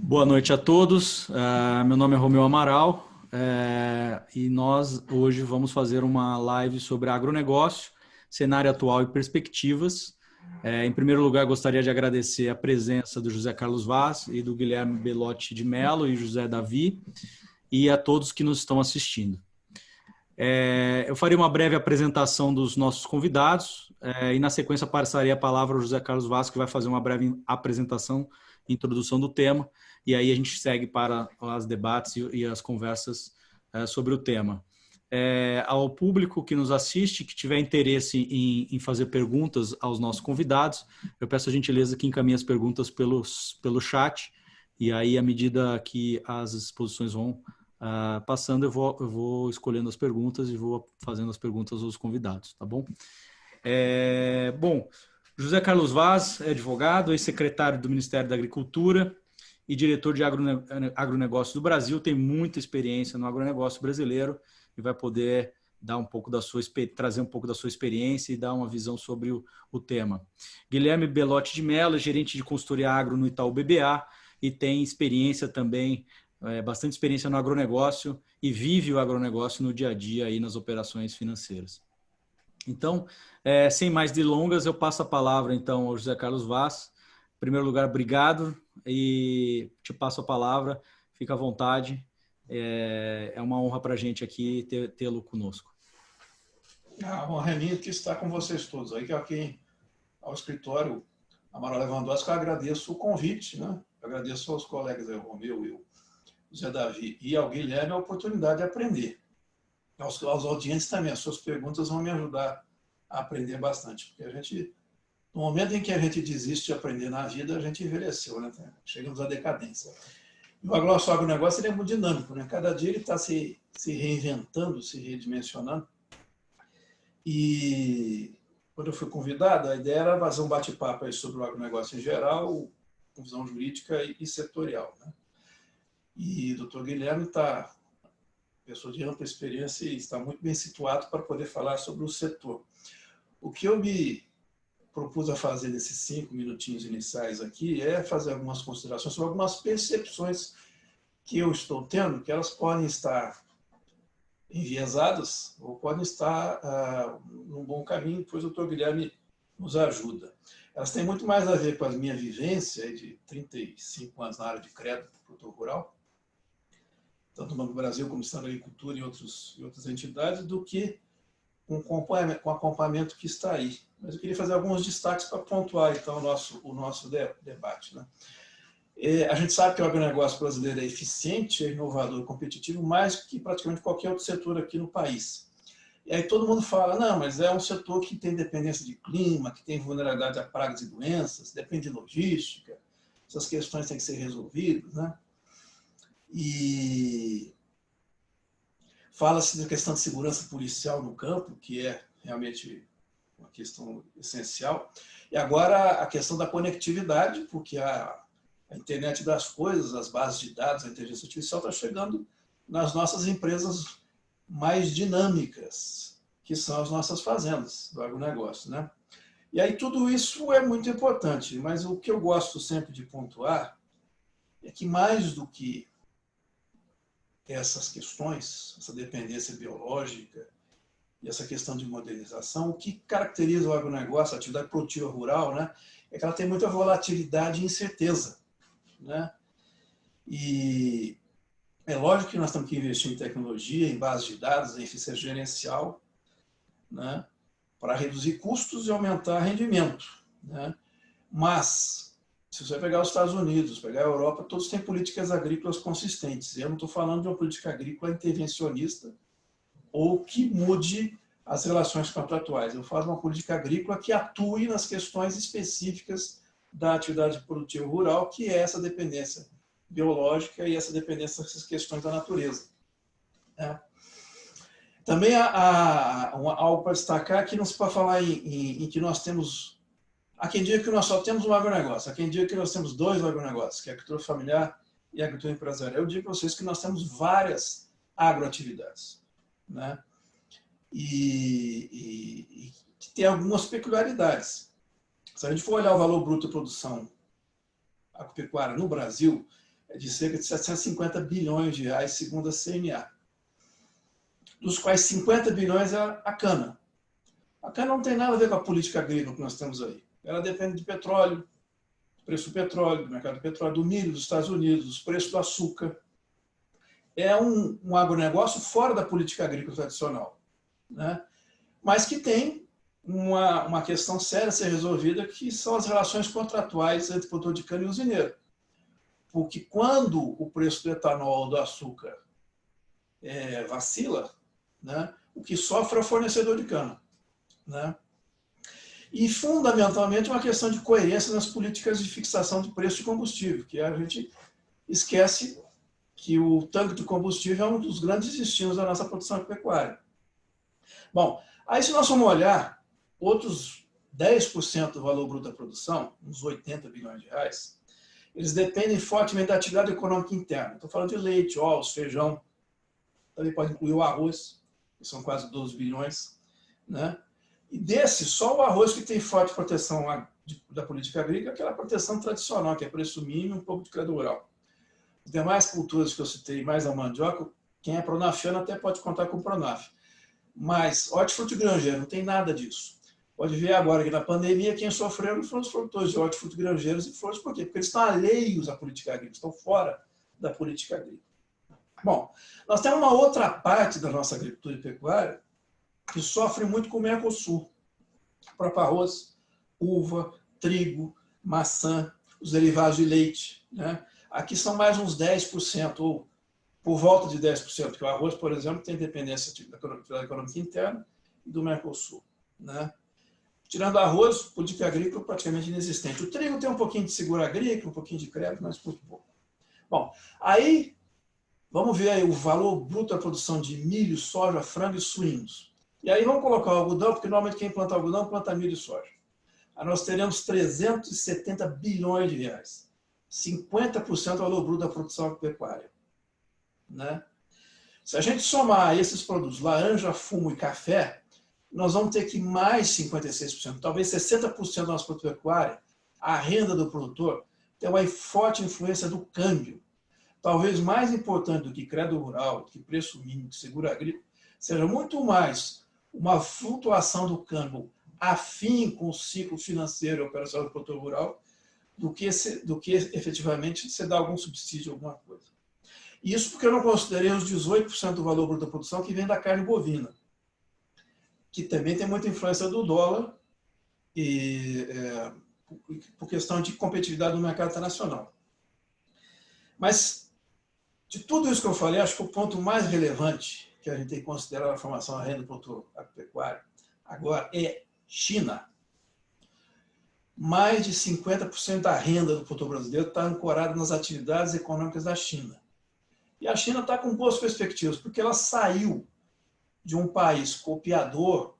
Boa noite a todos. Meu nome é Romeu Amaral e nós hoje vamos fazer uma live sobre agronegócio, cenário atual e perspectivas. Em primeiro lugar, gostaria de agradecer a presença do José Carlos Vaz e do Guilherme Belotti de Mello e José Davi e a todos que nos estão assistindo. Eu farei uma breve apresentação dos nossos convidados e na sequência passaria a palavra ao José Carlos Vaz, que vai fazer uma breve apresentação, introdução do tema, e aí a gente segue para os debates e as conversas sobre o tema. Ao público que nos assiste, que tiver interesse em fazer perguntas aos nossos convidados, eu peço a gentileza que encaminhe as perguntas pelo chat, e aí, à medida que as exposições vão passando, eu vou escolhendo as perguntas e vou fazendo as perguntas aos convidados, tá bom? Bom, José Carlos Vaz é advogado, ex-secretário do Ministério da Agricultura e diretor de agronegócio do Brasil, tem muita experiência no agronegócio brasileiro e vai poder dar trazer um pouco da sua experiência e dar uma visão sobre o tema. Guilherme Belotti de Mello, gerente de consultoria agro no Itaú BBA e tem experiência também, bastante experiência no agronegócio e vive o agronegócio no dia a dia aí nas operações financeiras. Então, sem mais delongas, eu passo a palavra então ao José Carlos Vaz. Em primeiro lugar, obrigado e te passo a palavra. Fica à vontade. É uma honra para a gente aqui tê-lo conosco. A honra é minha que está com vocês todos aí, que aqui ao escritório Amaral Lewandowski, eu agradeço o convite, né? Eu agradeço aos colegas aí, o Romeu e o Zé Davi e ao Guilherme a oportunidade de aprender. Aos audientes também, as suas perguntas vão me ajudar a aprender bastante, porque a gente, no momento em que a gente desiste de aprender na vida, a gente envelheceu, né? Chegamos à decadência. E o agronegócio ele é muito dinâmico, né? Cada dia ele está se reinventando, se redimensionando. E quando eu fui convidado, a ideia era fazer um bate-papo sobre o agronegócio em geral, com visão jurídica e setorial, né? E o doutor Guilherme está pessoa de ampla experiência e está muito bem situado para poder falar sobre o setor. O que eu me propus a fazer nesses 5 minutinhos iniciais aqui é fazer algumas considerações sobre algumas percepções que eu estou tendo, que elas podem estar enviesadas ou podem estar num bom caminho, pois o doutor Guilherme nos ajuda. Elas têm muito mais a ver com a minha vivência de 35 anos na área de crédito produtor rural, tanto no Banco do Brasil como no Estado da Agricultura e outras entidades, do que com o acompanhamento que está aí. Mas eu queria fazer alguns destaques para pontuar, então, o nosso debate, né? A gente sabe que o agronegócio brasileiro é eficiente, é inovador e competitivo mais que praticamente qualquer outro setor aqui no país. E aí todo mundo fala, não, mas é um setor que tem dependência de clima, que tem vulnerabilidade a pragas e doenças, depende de logística, essas questões têm que ser resolvidas, né? E fala-se da questão de segurança policial no campo, que é realmente uma questão essencial. E agora a questão da conectividade, porque a internet das coisas, as bases de dados, a inteligência artificial está chegando nas nossas empresas mais dinâmicas, que são as nossas fazendas do agronegócio, né? E aí tudo isso é muito importante, mas o que eu gosto sempre de pontuar é que mais do que essas questões, essa dependência biológica e essa questão de modernização, o que caracteriza o agronegócio, a atividade produtiva rural, né, é que ela tem muita volatilidade e incerteza, né? E é lógico que nós temos que investir em tecnologia, em base de dados, em eficiência gerencial, né, para reduzir custos e aumentar rendimento, né? Mas se você pegar os Estados Unidos, pegar a Europa, todos têm políticas agrícolas consistentes. Eu não estou falando de uma política agrícola intervencionista ou que mude as relações contratuais. Eu falo de uma política agrícola que atue nas questões específicas da atividade produtiva rural, que é essa dependência biológica e essa dependência dessas questões da natureza, né? Também há algo para destacar que não se pode falar em que nós temos. Há quem diga que nós só temos um agronegócio, há quem diga que nós temos 2 agronegócios, que é a agricultura familiar e a agricultura empresarial. Eu digo para vocês que nós temos várias agroatividades, né? E que tem algumas peculiaridades. Se a gente for olhar o valor bruto de produção agropecuária no Brasil, é de cerca de 750 bilhões de reais, segundo a CNA, dos quais 50 bilhões é a cana. A cana não tem nada a ver com a política agrícola que nós temos aí. Ela depende de petróleo, do preço do petróleo, do mercado do petróleo, do milho dos Estados Unidos, dos preços do açúcar. É um agronegócio fora da política agrícola tradicional, né? Mas que tem uma questão séria a ser resolvida, que são as relações contratuais entre o produtor de cana e o usineiro. Porque quando o preço do etanol ou do açúcar vacila, né, o que sofre é o fornecedor de cana, né? E, fundamentalmente, uma questão de coerência nas políticas de fixação de preço de combustível, que a gente esquece que o tanque de combustível é um dos grandes destinos da nossa produção pecuária. Bom, aí se nós formos olhar outros 10% do valor bruto da produção, uns 80 bilhões de reais, eles dependem fortemente da atividade econômica interna. Estou falando de leite, ovos, feijão, também pode incluir o arroz, que são quase 12 bilhões, né? E desse, só o arroz que tem forte proteção da política agrícola, aquela proteção tradicional, que é preço mínimo e um pouco de crédito rural. As demais culturas que eu citei, mais a mandioca, quem é pronafiano até pode contar com o Pronaf. Mas hortifruti granjeiro não tem nada disso. Pode ver agora que na pandemia quem sofreu foram os produtores de hortifruti grangeiros e flores. Por quê? Porque eles estão alheios à política agrícola, estão fora da política agrícola. Bom, nós temos uma outra parte da nossa agricultura e pecuária que sofre muito com o Mercosul. O próprio arroz, uva, trigo, maçã, os derivados de leite, né? Aqui são mais uns 10%, ou por volta de 10%, porque o arroz, por exemplo, tem dependência da economia interna e do Mercosul, né? Tirando arroz, política agrícola praticamente inexistente. O trigo tem um pouquinho de seguro agrícola, um pouquinho de crédito, mas muito pouco. Bom, aí vamos ver aí o valor bruto da produção de milho, soja, frango e suínos. E aí vamos colocar o algodão, porque normalmente quem planta algodão planta milho e soja. Aí nós teremos 370 bilhões de reais. 50% do valor bruto da produção pecuária, né? Se a gente somar esses produtos, laranja, fumo e café, nós vamos ter que mais 56%, talvez 60% da nossa produção pecuária, a renda do produtor, tem uma forte influência do câmbio. Talvez mais importante do que crédito rural, do que preço mínimo, de seguro agrícola, seja muito mais uma flutuação do câmbio afim com o ciclo financeiro e operacional do produtor rural, do que efetivamente você dar algum subsídio, alguma coisa. Isso porque eu não considerei os 18% do valor bruto da produção que vem da carne bovina, que também tem muita influência do dólar e por questão de competitividade no mercado internacional. Mas, de tudo isso que eu falei, acho que o ponto mais relevante que a gente tem que considerar na formação da renda do produtor agropecuário agora é China. Mais de 50% da renda do produtor brasileiro está ancorada nas atividades econômicas da China. E a China está com boas perspectivas, porque ela saiu de um país copiador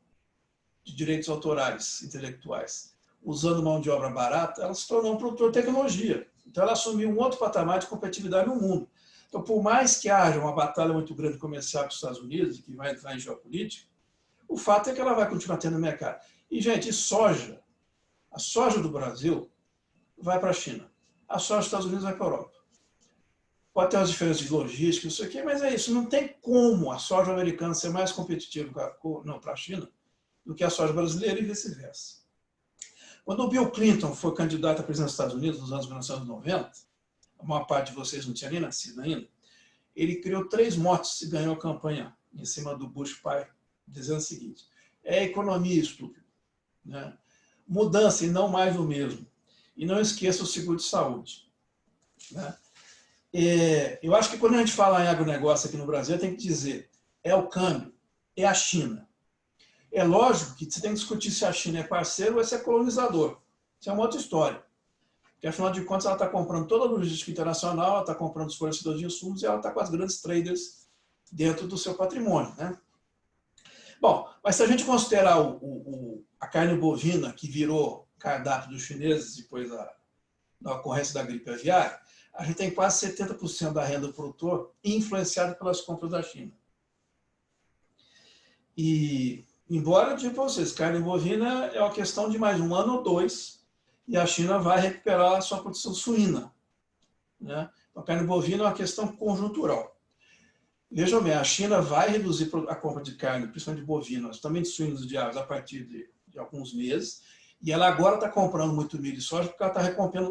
de direitos autorais intelectuais, usando mão de obra barata, ela se tornou um produtor de tecnologia. Então, ela assumiu um outro patamar de competitividade no mundo. Então, por mais que haja uma batalha muito grande comercial com os Estados Unidos, que vai entrar em geopolítica, o fato é que ela vai continuar tendo mercado. E, gente, soja. A soja do Brasil vai para a China. A soja dos Estados Unidos vai para a Europa. Pode ter umas diferenças de logística, isso aqui, mas é isso. Não tem como a soja americana ser mais competitiva para a China do que a soja brasileira e vice-versa. Quando o Bill Clinton foi candidato à presidência dos Estados Unidos nos anos 1990, a maior parte de vocês não tinha nem nascido ainda, ele criou 3 motes e ganhou a campanha em cima do Bush pai, dizendo o seguinte: é economia, estúpido, né? Mudança e não mais o mesmo. E não esqueça o seguro de saúde, né? Eu acho que quando a gente fala em agronegócio aqui no Brasil, tem que dizer, é o câmbio, é a China. É lógico que você tem que discutir se a China é parceiro ou se é colonizador. Isso é uma outra história. Porque, afinal de contas, ela está comprando toda a logística internacional, ela está comprando os fornecedores de insumos e ela está com as grandes traders dentro do seu patrimônio, né? Bom, mas se a gente considerar a carne bovina, que virou cardápio dos chineses depois da ocorrência da gripe aviária, a gente tem quase 70% da renda do produtor influenciada pelas compras da China. E, embora eu diga para vocês, carne bovina é uma questão de mais 1 ano ou 2, e a China vai recuperar a sua produção suína, né? A carne bovina é uma questão conjuntural. Vejam bem, a China vai reduzir a compra de carne, principalmente de bovinos, também de suínos e de aves, a partir de alguns meses. E ela agora está comprando muito milho e soja porque ela está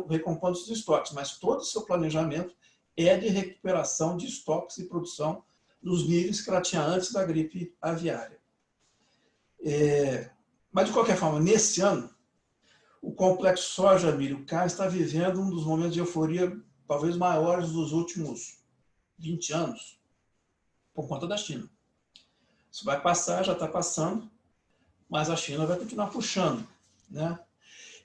recompondo os estoques. Mas todo o seu planejamento é de recuperação de estoques e produção nos níveis que ela tinha antes da gripe aviária. Mas, de qualquer forma, nesse ano, o complexo soja, milho e carne está vivendo um dos momentos de euforia talvez maiores dos últimos 20 anos, por conta da China. Isso vai passar, já está passando, mas a China vai continuar puxando, né?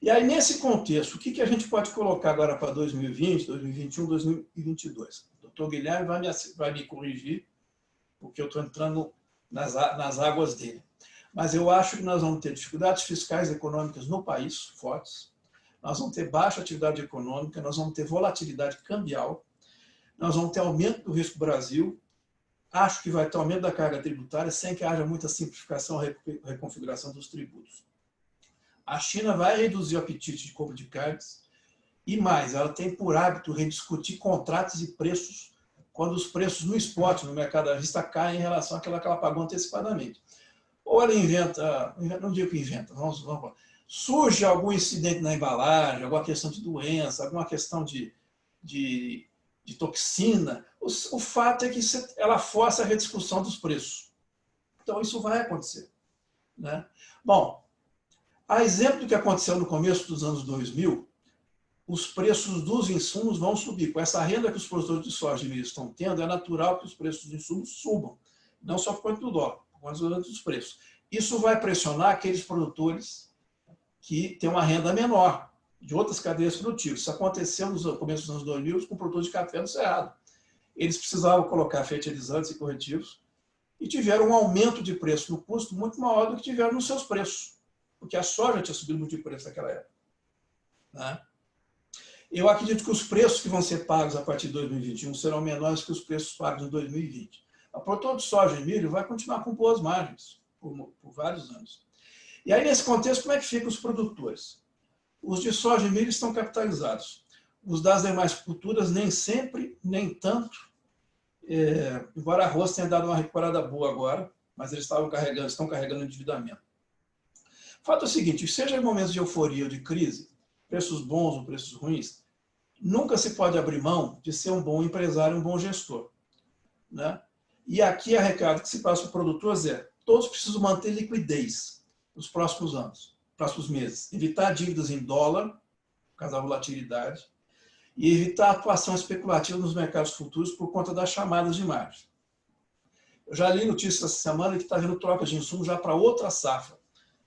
E aí, nesse contexto, o que a gente pode colocar agora para 2020, 2021, 2022? O doutor Guilherme vai me corrigir, porque eu estou entrando nas águas dele. Mas eu acho que nós vamos ter dificuldades fiscais e econômicas no país, fortes. Nós vamos ter baixa atividade econômica, nós vamos ter volatilidade cambial, nós vamos ter aumento do risco Brasil, acho que vai ter aumento da carga tributária, sem que haja muita simplificação e reconfiguração dos tributos. A China vai reduzir o apetite de compra de carnes e mais, ela tem por hábito rediscutir contratos e preços quando os preços no spot, no mercado à vista, caem em relação àquela que ela pagou antecipadamente. Ou ela inventa, não digo que inventa, vamos surge algum incidente na embalagem, alguma questão de doença, alguma questão de toxina. O fato é que ela força a rediscussão dos preços. Então, isso vai acontecer, né? Bom, a exemplo do que aconteceu no começo dos anos 2000, os preços dos insumos vão subir. Com essa renda que os produtores de soja e milho estão tendo, é natural que os preços dos insumos subam. Não só por conta do dólar, por conta dos preços. Isso vai pressionar aqueles produtores que têm uma renda menor, de outras cadeias produtivas. Isso aconteceu no começo dos anos 2000 com produtores de café no Cerrado. Eles precisavam colocar fertilizantes e corretivos e tiveram um aumento de preço no custo muito maior do que tiveram nos seus preços, porque a soja tinha subido muito de preço naquela época, né? Eu acredito que os preços que vão ser pagos a partir de 2021 serão menores que os preços pagos em 2020. A produtor de soja e milho vai continuar com boas margens por vários anos. E aí, nesse contexto, como é que ficam os produtores? Os de soja e milho estão capitalizados. Os das demais culturas, nem sempre, nem tanto. Embora arroz tenha dado uma recuperada boa agora, mas eles estão carregando endividamento. O fato é o seguinte, seja em momentos de euforia ou de crise, preços bons ou preços ruins, nunca se pode abrir mão de ser um bom empresário, um bom gestor, né? E aqui a recado que se passa para os produtores todos precisam manter liquidez nos próximos anos, próximos meses. Evitar dívidas em dólar, por causa da volatilidade, e evitar atuação especulativa nos mercados futuros por conta das chamadas de margem. Eu já li notícias essa semana que está havendo trocas de insumos já para outra safra,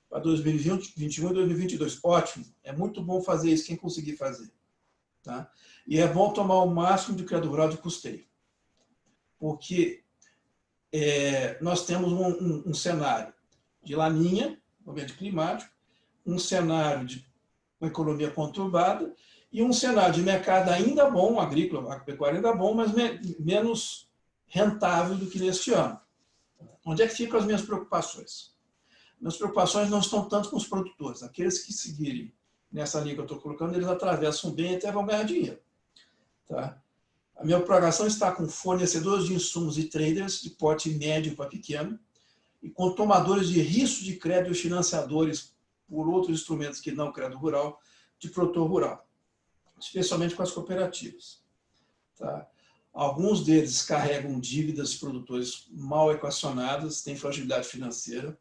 para 2021 e 2022. Ótimo, é muito bom fazer isso, quem conseguir fazer. Tá? E é bom tomar o máximo de crédito rural de custeio. Porque nós temos um cenário de laninha, momento climático, um cenário de uma economia conturbada e um cenário de mercado ainda bom, agrícola, pecuária ainda bom, mas menos rentável do que neste ano. Onde é que ficam as minhas preocupações? Minhas preocupações não estão tanto com os produtores. Aqueles que seguirem nessa linha que eu estou colocando, eles atravessam bem e até vão ganhar dinheiro. Tá? A minha preocupação está com fornecedores de insumos e traders de porte médio para pequeno e com tomadores de risco de crédito e financiadores por outros instrumentos que não crédito rural, de produtor rural, especialmente com as cooperativas. Tá? Alguns deles carregam dívidas de produtores mal equacionadas, têm fragilidade financeira.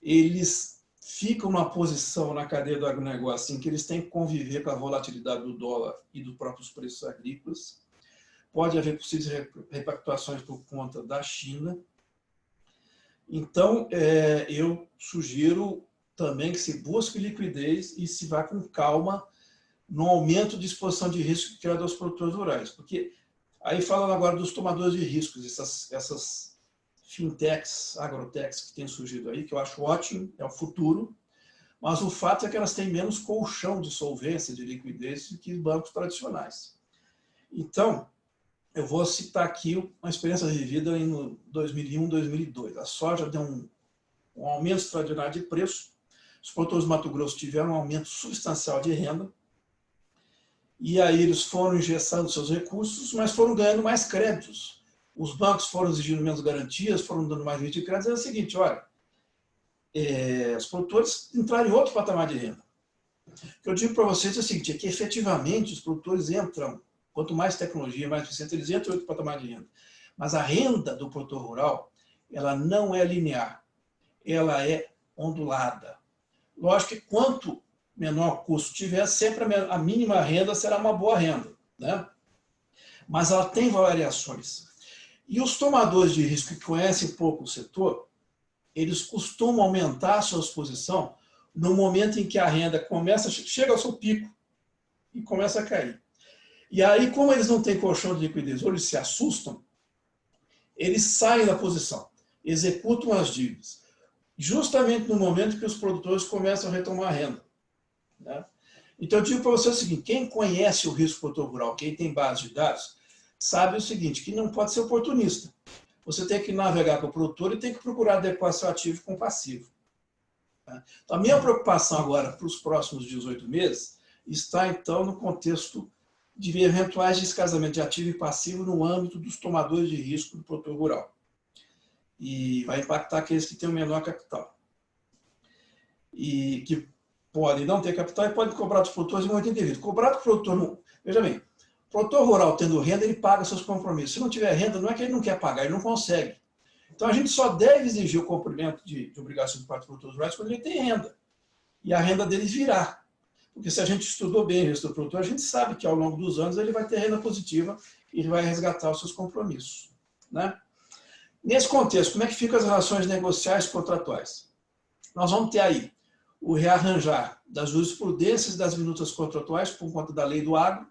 Eles ficam numa posição na cadeia do agronegócio em que eles têm que conviver com a volatilidade do dólar e dos próprios preços agrícolas. Pode haver possíveis repactuações por conta da China. Então, eu sugiro também que se busque liquidez e se vá com calma no aumento de exposição de risco criado aos produtores rurais. Porque, aí falando agora dos tomadores de riscos, essas fintechs, agrotechs que têm surgido aí, que eu acho ótimo, é o futuro, mas o fato é que elas têm menos colchão de solvência, de liquidez, do que bancos tradicionais. Então, eu vou citar aqui uma experiência vivida em 2001, 2002. A soja deu um aumento extraordinário de preço, os produtores do Mato Grosso tiveram um aumento substancial de renda, e aí eles foram engessando seus recursos, mas foram ganhando mais créditos. Os bancos foram exigindo menos garantias, foram dando mais limite de crédito. É o seguinte, olha, os produtores entraram em outro patamar de renda. O que eu digo para vocês é o seguinte, é que efetivamente os produtores entram, quanto mais tecnologia, mais eficiente, eles entram em outro patamar de renda. Mas a renda do produtor rural, ela não é linear, ela é ondulada. Lógico que quanto menor custo tiver, sempre a mínima renda será uma boa renda, né? Mas ela tem variações. E os tomadores de risco que conhecem pouco o setor, eles costumam aumentar a sua exposição no momento em que a renda chega ao seu pico e começa a cair. E aí, como eles não têm colchão de liquidez, ou eles se assustam, eles saem da posição, executam as dívidas, justamente no momento que os produtores começam a retomar a renda, né? Então, eu digo para você o seguinte, quem conhece o risco produtor rural, quem tem base de dados, sabe o seguinte, que não pode ser oportunista. Você tem que navegar para o produtor e tem que procurar adequar seu ativo com o passivo. Então, a minha preocupação agora para os próximos 18 meses está, então, no contexto de eventuais descasamentos de ativo e passivo no âmbito dos tomadores de risco do produtor rural. E vai impactar aqueles que têm o menor capital. E que podem não ter capital e podem cobrar dos produtores em momento indevido. Cobrar do produtor, veja bem, o produtor rural tendo renda, ele paga seus compromissos. Se não tiver renda, não é que ele não quer pagar, ele não consegue. Então, a gente só deve exigir o cumprimento de obrigações por parte dos produtores rurais quando ele tem renda. E a renda deles virá. Porque se a gente estudou bem o resto do produtor, a gente sabe que ao longo dos anos ele vai ter renda positiva e ele vai resgatar os seus compromissos, né? Nesse contexto, como é que ficam as relações negociais e contratuais? Nós vamos ter aí o rearranjar das jurisprudências das minutas contratuais por conta da lei do agro,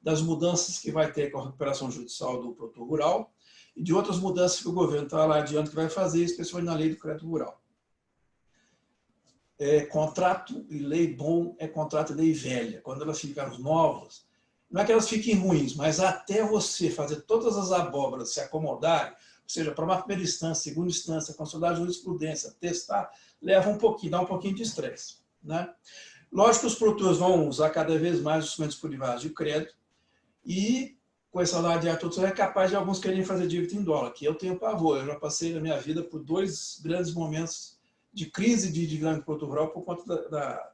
das mudanças que vai ter com a recuperação judicial do produtor rural e de outras mudanças que o governo está lá adiante que vai fazer, especialmente na lei do crédito rural. Contrato e lei bom é contrato e lei velha. Quando elas ficam novas, não é que elas fiquem ruins, mas até você fazer todas as abóboras se acomodarem, ou seja, para uma primeira instância, segunda instância, consolidar a jurisprudência, testar, leva um pouquinho, dá um pouquinho de estresse, né? Lógico que os produtores vão usar cada vez mais os instrumentos privados de crédito e com essa lá de atuação é capaz de alguns querem fazer dívida em dólar, que eu tenho pavor. Eu já passei na minha vida por 2 grandes momentos de crise de dívida no produtor rural por conta da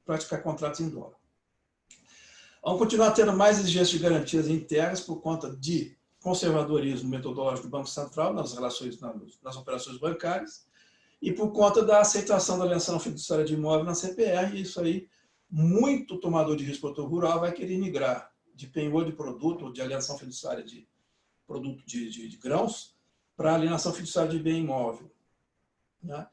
praticar contratos em dólar. Vamos continuar tendo mais exigências de garantias internas por conta de conservadorismo metodológico do Banco Central nas relações, nas operações bancárias e por conta da aceitação da alienação fiduciária de imóvel na CPR, e isso aí, muito tomador de risco produtor rural vai querer migrar de penhor de produto ou de alienação fiduciária de produto de grãos para alienação fiduciária de bem imóvel, né?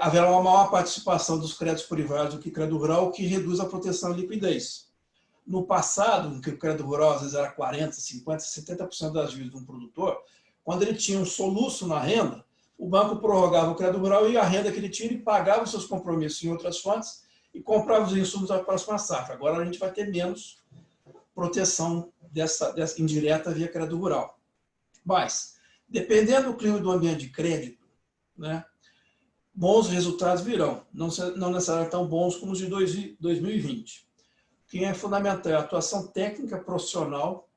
Haverá uma maior participação dos créditos privados do que crédito rural, o que reduz a proteção e liquidez. No passado, em que o crédito rural às vezes era 40%, 50%, 70% das dívidas de um produtor, quando ele tinha um soluço na renda, o banco prorrogava o crédito rural e a renda que ele tinha, ele pagava os seus compromissos em outras fontes e comprava os insumos da próxima safra. Agora a gente vai ter menos proteção dessa indireta via crédito rural. Mas, dependendo do clima do ambiente de crédito, né, bons resultados virão, não necessariamente tão bons como os de 2020. O que é fundamental é a atuação técnica profissional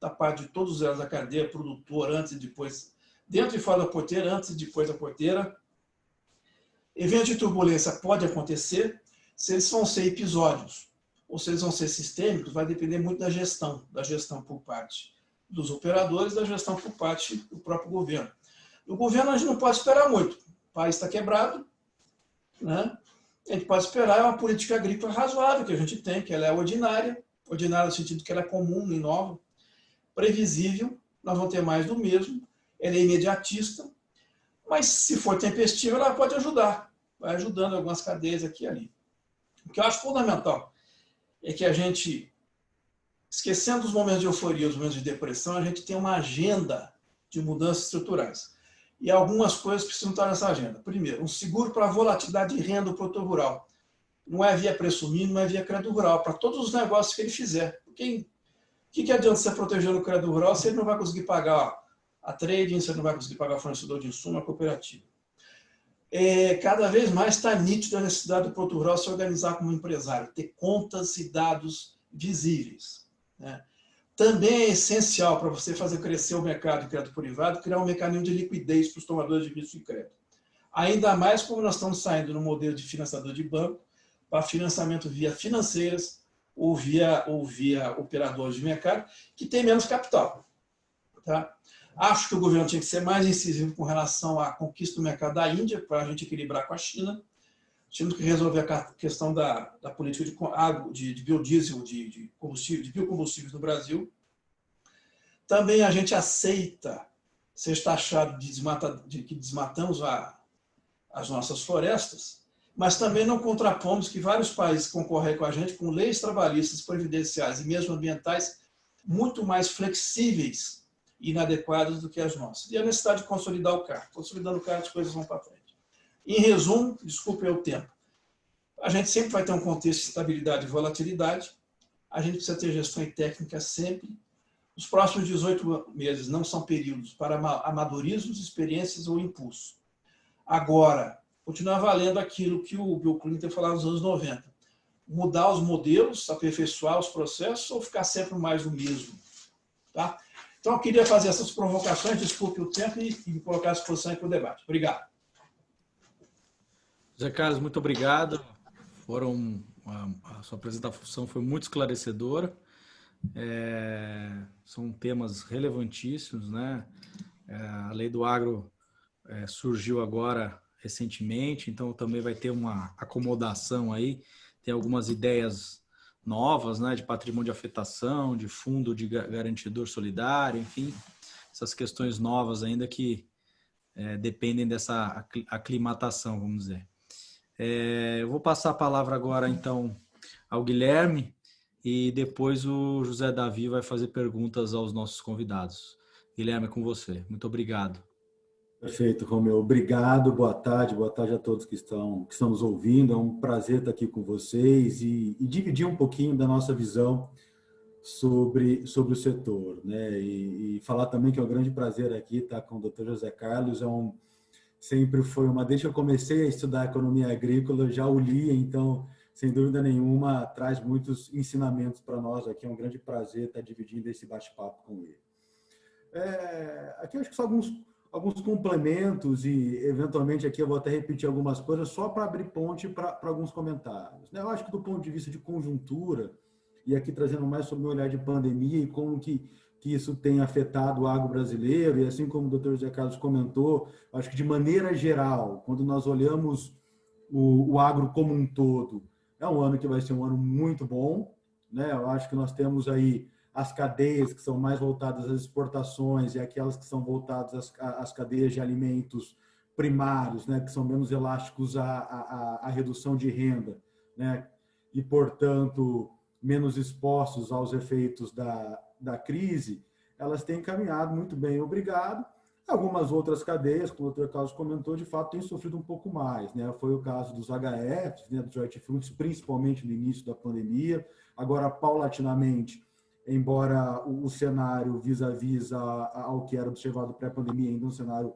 da parte de todos eles, da cadeia, produtor, antes e depois, dentro e fora da porteira, antes e depois da porteira. Eventos de turbulência pode acontecer, se eles vão ser episódios ou se eles vão ser sistêmicos, vai depender muito da gestão por parte dos operadores, da gestão por parte do próprio governo. Do governo a gente não pode esperar muito, o país está quebrado, né? A gente pode esperar uma política agrícola razoável que a gente tem, que ela é ordinária no sentido que ela é comum e nova, previsível, nós vamos ter mais do mesmo, ela é imediatista, mas se for tempestiva, ela pode ajudar, vai ajudando algumas cadeias aqui e ali. O que eu acho fundamental é que a gente, esquecendo os momentos de euforia, os momentos de depressão, a gente tem uma agenda de mudanças estruturais. E algumas coisas precisam estar nessa agenda. Primeiro, um seguro para a volatilidade de renda do produtor rural. Não é via preço mínimo, não é via crédito rural, para todos os negócios que ele fizer. Porque o que adianta você proteger o crédito rural se ele não vai conseguir pagar a trading, se ele não vai conseguir pagar o fornecedor de insumo, a cooperativa? Cada vez mais está nítido a necessidade do produtor rural se organizar como empresário, ter contas e dados visíveis, né? Também é essencial para você fazer crescer o mercado de crédito privado, criar um mecanismo de liquidez para os tomadores de risco de crédito. Ainda mais como nós estamos saindo no modelo de financiador de banco para financiamento via financeiras ou via operadores de mercado que tem menos capital. Tá? Acho que o governo tinha que ser mais incisivo com relação à conquista do mercado da Índia, para a gente equilibrar com a China. Temos que resolver a questão da política de biodiesel, de biocombustíveis no Brasil. Também a gente aceita ser taxado de que desmatamos as nossas florestas, mas também não contrapomos que vários países concorrem com a gente com leis trabalhistas, previdenciais e mesmo ambientais muito mais flexíveis e inadequadas do que as nossas. E a necessidade de consolidar o CAR. Consolidando o CAR, as coisas vão para frente. Em resumo, desculpe o tempo, a gente sempre vai ter um contexto de estabilidade e volatilidade, a gente precisa ter gestão técnica sempre. Os próximos 18 meses não são períodos para amadorismos, experiências ou impulso. Agora, continuar valendo aquilo que o Bill Clinton falava nos anos 90. Mudar os modelos, aperfeiçoar os processos ou ficar sempre mais do mesmo. Tá? Então, eu queria fazer essas provocações, desculpe o tempo, e me colocar à disposição para o debate. Obrigado. José Carlos, muito obrigado. A sua apresentação foi muito esclarecedora. São temas relevantíssimos, né? A lei do agro surgiu agora recentemente, então também vai ter uma acomodação aí. Tem algumas ideias novas, né? De patrimônio de afetação, de fundo de garantidor solidário, enfim, essas questões novas ainda que dependem dessa aclimatação, vamos dizer. Eu vou passar a palavra agora, então, ao Guilherme e depois o José Davi vai fazer perguntas aos nossos convidados. Guilherme, é com você. Muito obrigado. Perfeito, Romeu. Obrigado, boa tarde a todos que estão nos ouvindo. É um prazer estar aqui com vocês e dividir um pouquinho da nossa visão sobre o setor, né? E falar também que é um grande prazer aqui estar com o Dr. José Carlos. Sempre foi desde que eu comecei a estudar economia agrícola, eu já o li, então, sem dúvida nenhuma, traz muitos ensinamentos para nós aqui. É um grande prazer estar dividindo esse bate-papo com ele. Aqui eu acho que são alguns complementos e, eventualmente, aqui eu vou até repetir algumas coisas só para abrir ponte para alguns comentários. Eu acho que do ponto de vista de conjuntura, e aqui trazendo mais sobre o olhar de pandemia e como que isso tem afetado o agro brasileiro, e assim como o Dr. José Carlos comentou, acho que de maneira geral, quando nós olhamos o agro como um todo, é um ano que vai ser um ano muito bom, né? Eu acho que nós temos aí as cadeias que são mais voltadas às exportações e aquelas que são voltadas às cadeias de alimentos primários, né? Que são menos elásticos à redução de renda, né? E, portanto, menos expostos aos efeitos da crise, elas têm caminhado muito bem, obrigado. Algumas outras cadeias, como o Dr. Carlos comentou, de fato têm sofrido um pouco mais, né? Foi o caso dos HFs, né, dos hortifrutis, principalmente no início da pandemia. Agora, paulatinamente, embora o cenário vis-à-vis ao que era observado pré-pandemia, ainda um cenário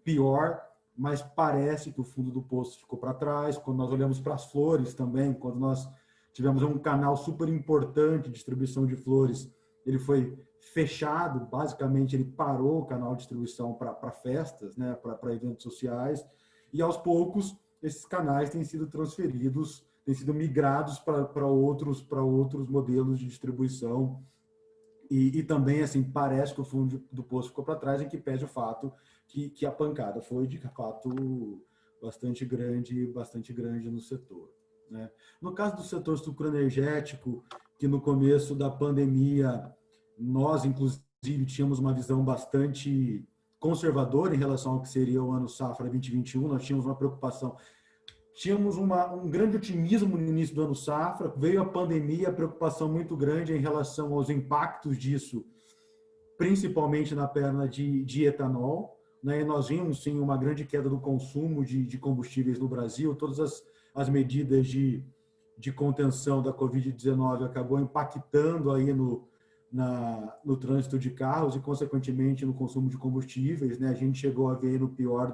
pior, mas parece que o fundo do poço ficou para trás. Quando nós olhamos para as flores também, quando nós tivemos um canal super importante de distribuição de flores, ele foi fechado, basicamente ele parou o canal de distribuição para festas, né, para eventos sociais, e aos poucos esses canais têm sido transferidos, têm sido migrados para outros modelos de distribuição, e também, assim, parece que o fundo do poço ficou para trás, em que pese o fato que a pancada foi, de fato, bastante grande no setor, né? No caso do setor sucroenergético, que no começo da pandemia nós, inclusive, tínhamos uma visão bastante conservadora em relação ao que seria o ano safra 2021, nós tínhamos uma preocupação, tínhamos um grande otimismo no início do ano safra, veio a pandemia, a preocupação muito grande em relação aos impactos disso, principalmente na perna de etanol, né? E nós vimos, sim, uma grande queda do consumo de combustíveis no Brasil, todas as medidas de contenção da Covid-19 acabou impactando aí no trânsito de carros e, consequentemente, no consumo de combustíveis, né? A gente chegou a ver no pior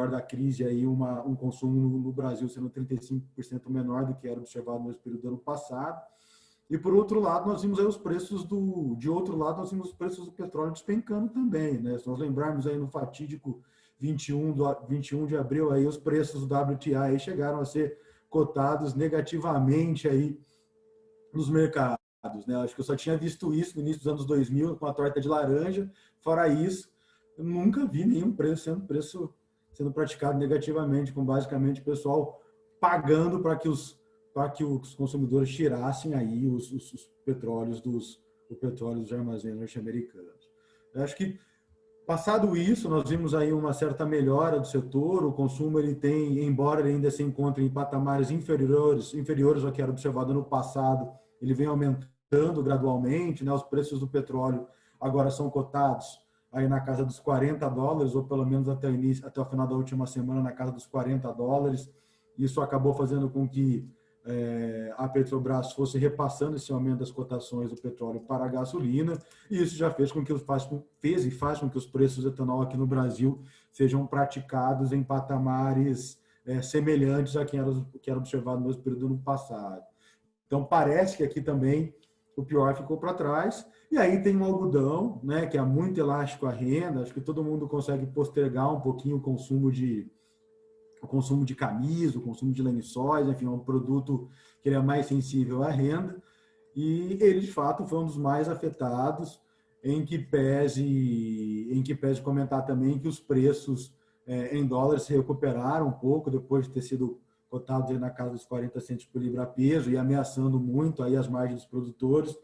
da crise aí um consumo no Brasil sendo 35% menor do que era observado no mesmo período do ano passado. E, por outro lado, nós vimos aí os preços de outro lado, nós vimos os preços do petróleo despencando também, né? Se nós lembrarmos aí no fatídico 21 de abril, aí os preços do WTI aí chegaram a ser cotados negativamente aí nos mercados, né? Acho que eu só tinha visto isso no início dos anos 2000 com a torta de laranja. Fora isso, eu nunca vi nenhum preço sendo praticado negativamente, com basicamente o pessoal pagando para que os consumidores tirassem aí os petróleos dos armazéns norte-americanos. Eu acho que, passado isso, nós vimos aí uma certa melhora do setor. O consumo, ele tem, embora ele ainda se encontre em patamares inferiores ao que era observado no passado, ele vem aumentando gradualmente, né? Os preços do petróleo agora são cotados aí na casa dos $40, ou pelo menos até o final da última semana, na casa dos $40. Isso acabou fazendo com que a Petrobras fosse repassando esse aumento das cotações do petróleo para a gasolina, e isso já fez com que faz com que os preços do etanol aqui no Brasil sejam praticados em patamares semelhantes a que era observado no mesmo período no passado. Então, parece que aqui também o pior ficou para trás. E aí tem o algodão, né, que é muito elástico à renda. Acho que todo mundo consegue postergar um pouquinho o consumo de camisa, o consumo de lençóis, enfim, é um produto que ele é mais sensível à renda, e ele, de fato, foi um dos mais afetados, em que pese comentar também que os preços em dólares se recuperaram um pouco, depois de ter sido cotados na casa dos 40 centos por libra peso, e ameaçando muito aí as margens dos produtores.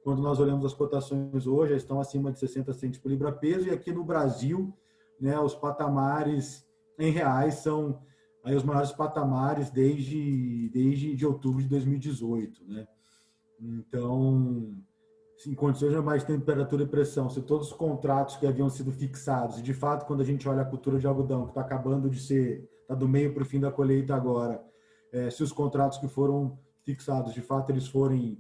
Quando nós olhamos as cotações hoje, já estão acima de 60 centos por libra peso, e aqui no Brasil, né, os patamares em reais são aí os maiores patamares desde outubro de 2018, né? Então, em condições de mais temperatura e pressão, se todos os contratos que haviam sido fixados, e de fato, quando a gente olha a cultura de algodão, que está acabando de ser, está do meio para o fim da colheita agora, se os contratos que foram fixados, de fato, eles forem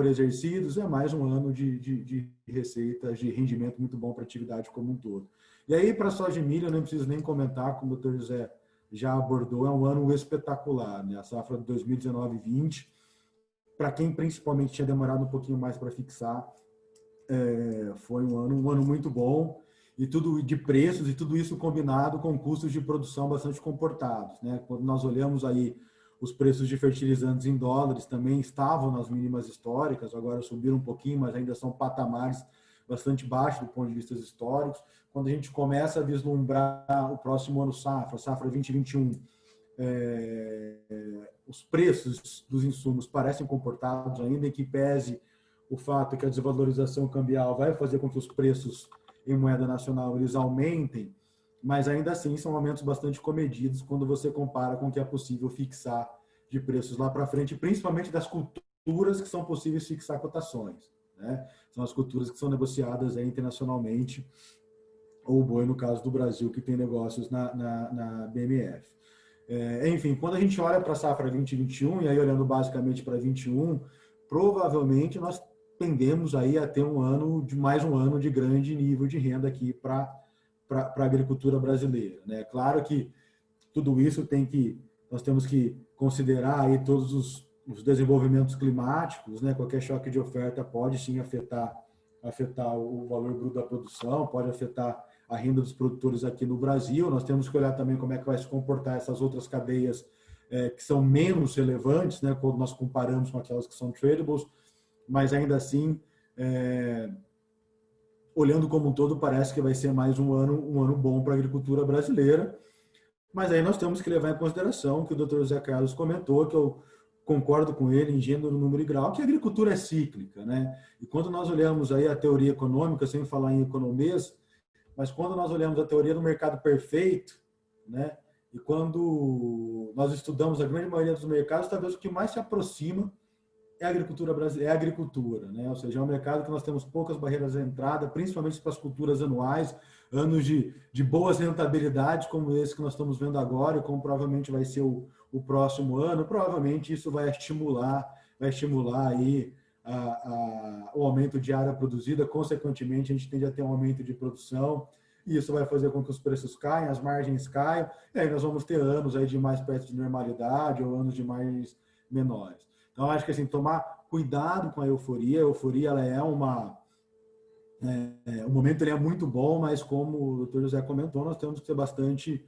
exercidos, é mais um ano de receitas, de rendimento muito bom para a atividade como um todo. E aí, para a soja e milho, eu não preciso nem comentar, como o Dr. José já abordou, é um ano espetacular, né? A safra de 2019-20, para quem principalmente tinha demorado um pouquinho mais para fixar, foi um ano muito bom, e tudo de preços, e tudo isso combinado com custos de produção bastante comportados, né? Quando nós olhamos aí os preços de fertilizantes em dólares também estavam nas mínimas históricas, agora subiram um pouquinho, mas ainda são patamares bastante baixos do ponto de vista históricos. Quando a gente começa a vislumbrar o próximo ano safra 2021, os preços dos insumos parecem comportados ainda, em que pese o fato que a desvalorização cambial vai fazer com que os preços em moeda nacional eles aumentem, mas ainda assim são aumentos bastante comedidos quando você compara com o que é possível fixar de preços lá para frente, principalmente das culturas que são possíveis fixar cotações, né? São as culturas que são negociadas internacionalmente, ou o boi, no caso do Brasil, que tem negócios na BMF. Enfim, quando a gente olha para a safra 2021, e aí olhando basicamente para 21, provavelmente nós tendemos aí a ter mais um ano de grande nível de renda aqui para a agricultura brasileira, né? Claro que tudo isso nós temos que considerar aí todos os desenvolvimentos climáticos, né? Qualquer choque de oferta pode sim afetar o valor bruto da produção, pode afetar a renda dos produtores aqui no Brasil. Nós temos que olhar também como é que vai se comportar essas outras cadeias que são menos relevantes, né? Quando nós comparamos com aquelas que são tradables, mas ainda assim, olhando como um todo, parece que vai ser mais um ano bom para a agricultura brasileira. Mas aí nós temos que levar em consideração que o Dr. José Carlos comentou, que eu concordo com ele em gênero, número e grau, que a agricultura é cíclica, né? E quando nós olhamos aí a teoria econômica, sem falar em economês, mas quando nós olhamos a teoria do mercado perfeito, né? E quando nós estudamos a grande maioria dos mercados, talvez o que mais se aproxima é a agricultura brasileira, é a agricultura, né? Ou seja, é um mercado que nós temos poucas barreiras de entrada, principalmente para as culturas anuais, anos de boas rentabilidades, como esse que nós estamos vendo agora, e como provavelmente vai ser o próximo ano. Provavelmente isso vai estimular aí o aumento de área produzida, consequentemente a gente tende a ter um aumento de produção, e isso vai fazer com que os preços caiam, as margens caiam, e aí nós vamos ter anos aí de mais perto de normalidade, ou anos de mais menores. Então, acho que assim, tomar cuidado com a euforia. A euforia, ela é o momento ele é muito bom, mas como o doutor José comentou, nós temos que ser bastante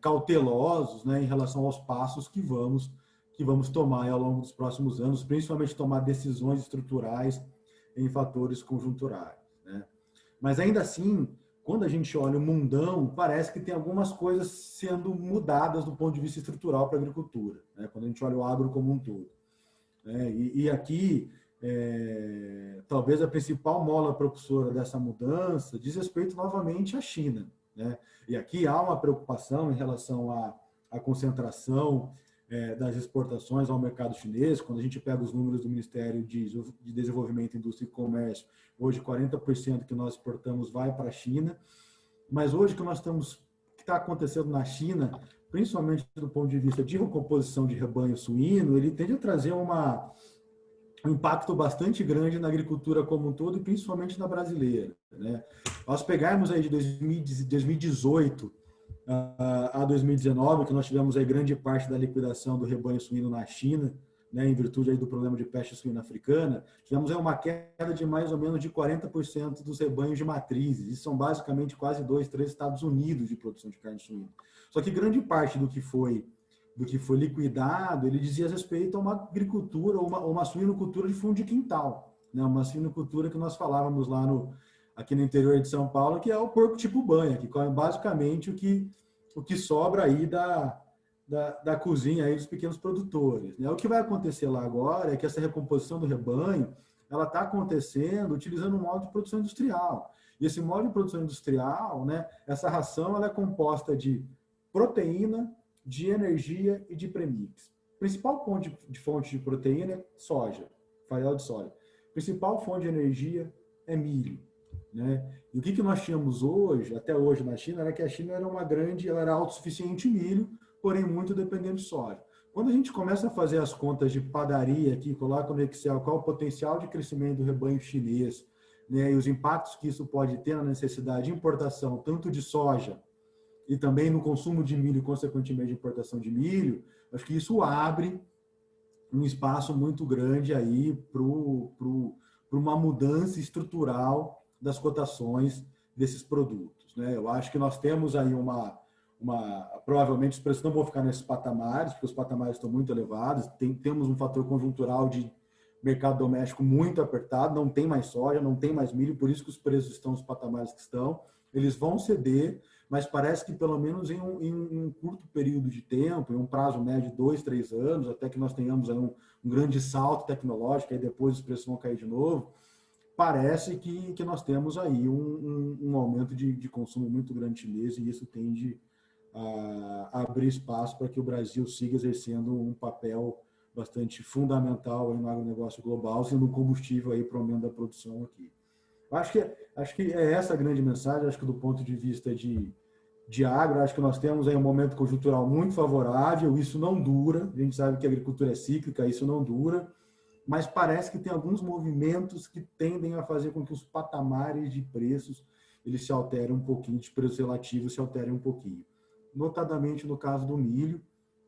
cautelosos, né, em relação aos passos que vamos tomar ao longo dos próximos anos, principalmente tomar decisões estruturais em fatores conjunturais, né? Mas ainda assim, quando a gente olha o mundão, parece que tem algumas coisas sendo mudadas do ponto de vista estrutural para a agricultura, né? Quando a gente olha o agro como um todo, né? E aqui, talvez a principal mola propulsora dessa mudança diz respeito novamente à China, né? E aqui há uma preocupação em relação à concentração das exportações ao mercado chinês. Quando a gente pega os números do Ministério de Desenvolvimento, Indústria e Comércio, hoje 40% que nós exportamos vai para a China, mas hoje o que está acontecendo na China, principalmente do ponto de vista de recomposição de rebanho suíno, ele tende a trazer um impacto bastante grande na agricultura como um todo e principalmente na brasileira, né? Nós pegarmos aí de 2018 a 2019, que nós tivemos aí grande parte da liquidação do rebanho suíno na China, né, em virtude aí do problema de peste suína africana, tivemos aí uma queda de mais ou menos de 40% dos rebanhos de matrizes. Isso são basicamente quase 2, 3 Estados Unidos de produção de carne suína. Só que grande parte do que foi liquidado, ele dizia respeito a uma agricultura, ou uma suinocultura de fundo de quintal, né? Uma suinocultura que nós falávamos lá aqui no interior de São Paulo, que é o porco tipo banha, que come basicamente o que sobra aí da cozinha aí dos pequenos produtores, né? O que vai acontecer lá agora é que essa recomposição do rebanho, ela está acontecendo utilizando um modo de produção industrial. E esse modo de produção industrial, né, essa ração, ela é composta de proteína, de energia e de premix. Principal fonte de proteína é soja, farelo de soja. Principal fonte de energia é milho, né? E o que nós tínhamos até hoje na China, era que a China ela era autossuficiente em milho, porém muito dependente de soja. Quando a gente começa a fazer as contas de padaria aqui, coloca no Excel qual o potencial de crescimento do rebanho chinês, né, e os impactos que isso pode ter na necessidade de importação, tanto de soja e também no consumo de milho, consequentemente de importação de milho, acho que isso abre um espaço muito grande aí para uma mudança estrutural das cotações desses produtos, né? Eu acho que nós temos aí provavelmente os preços não vão ficar nesses patamares, porque os patamares estão muito elevados, temos um fator conjuntural de mercado doméstico muito apertado, não tem mais soja, não tem mais milho, por isso que os preços estão nos patamares que estão, eles vão ceder, mas parece que pelo menos em um curto período de tempo, em um prazo médio de 2, 3 anos, até que nós tenhamos aí um grande salto tecnológico, aí depois os preços vão cair de novo, parece que nós temos aí um aumento de consumo muito grande chinês, e isso tende a abrir espaço para que o Brasil siga exercendo um papel bastante fundamental aí no agronegócio global, sendo um combustível aí para o aumento da produção aqui. Acho que é essa a grande mensagem. Acho que do ponto de vista de agro, acho que nós temos aí um momento conjuntural muito favorável, isso não dura, a gente sabe que a agricultura é cíclica, isso não dura, mas parece que tem alguns movimentos que tendem a fazer com que os patamares de preços eles se alterem um pouquinho, de preços relativos se alterem um pouquinho. Notadamente no caso do milho,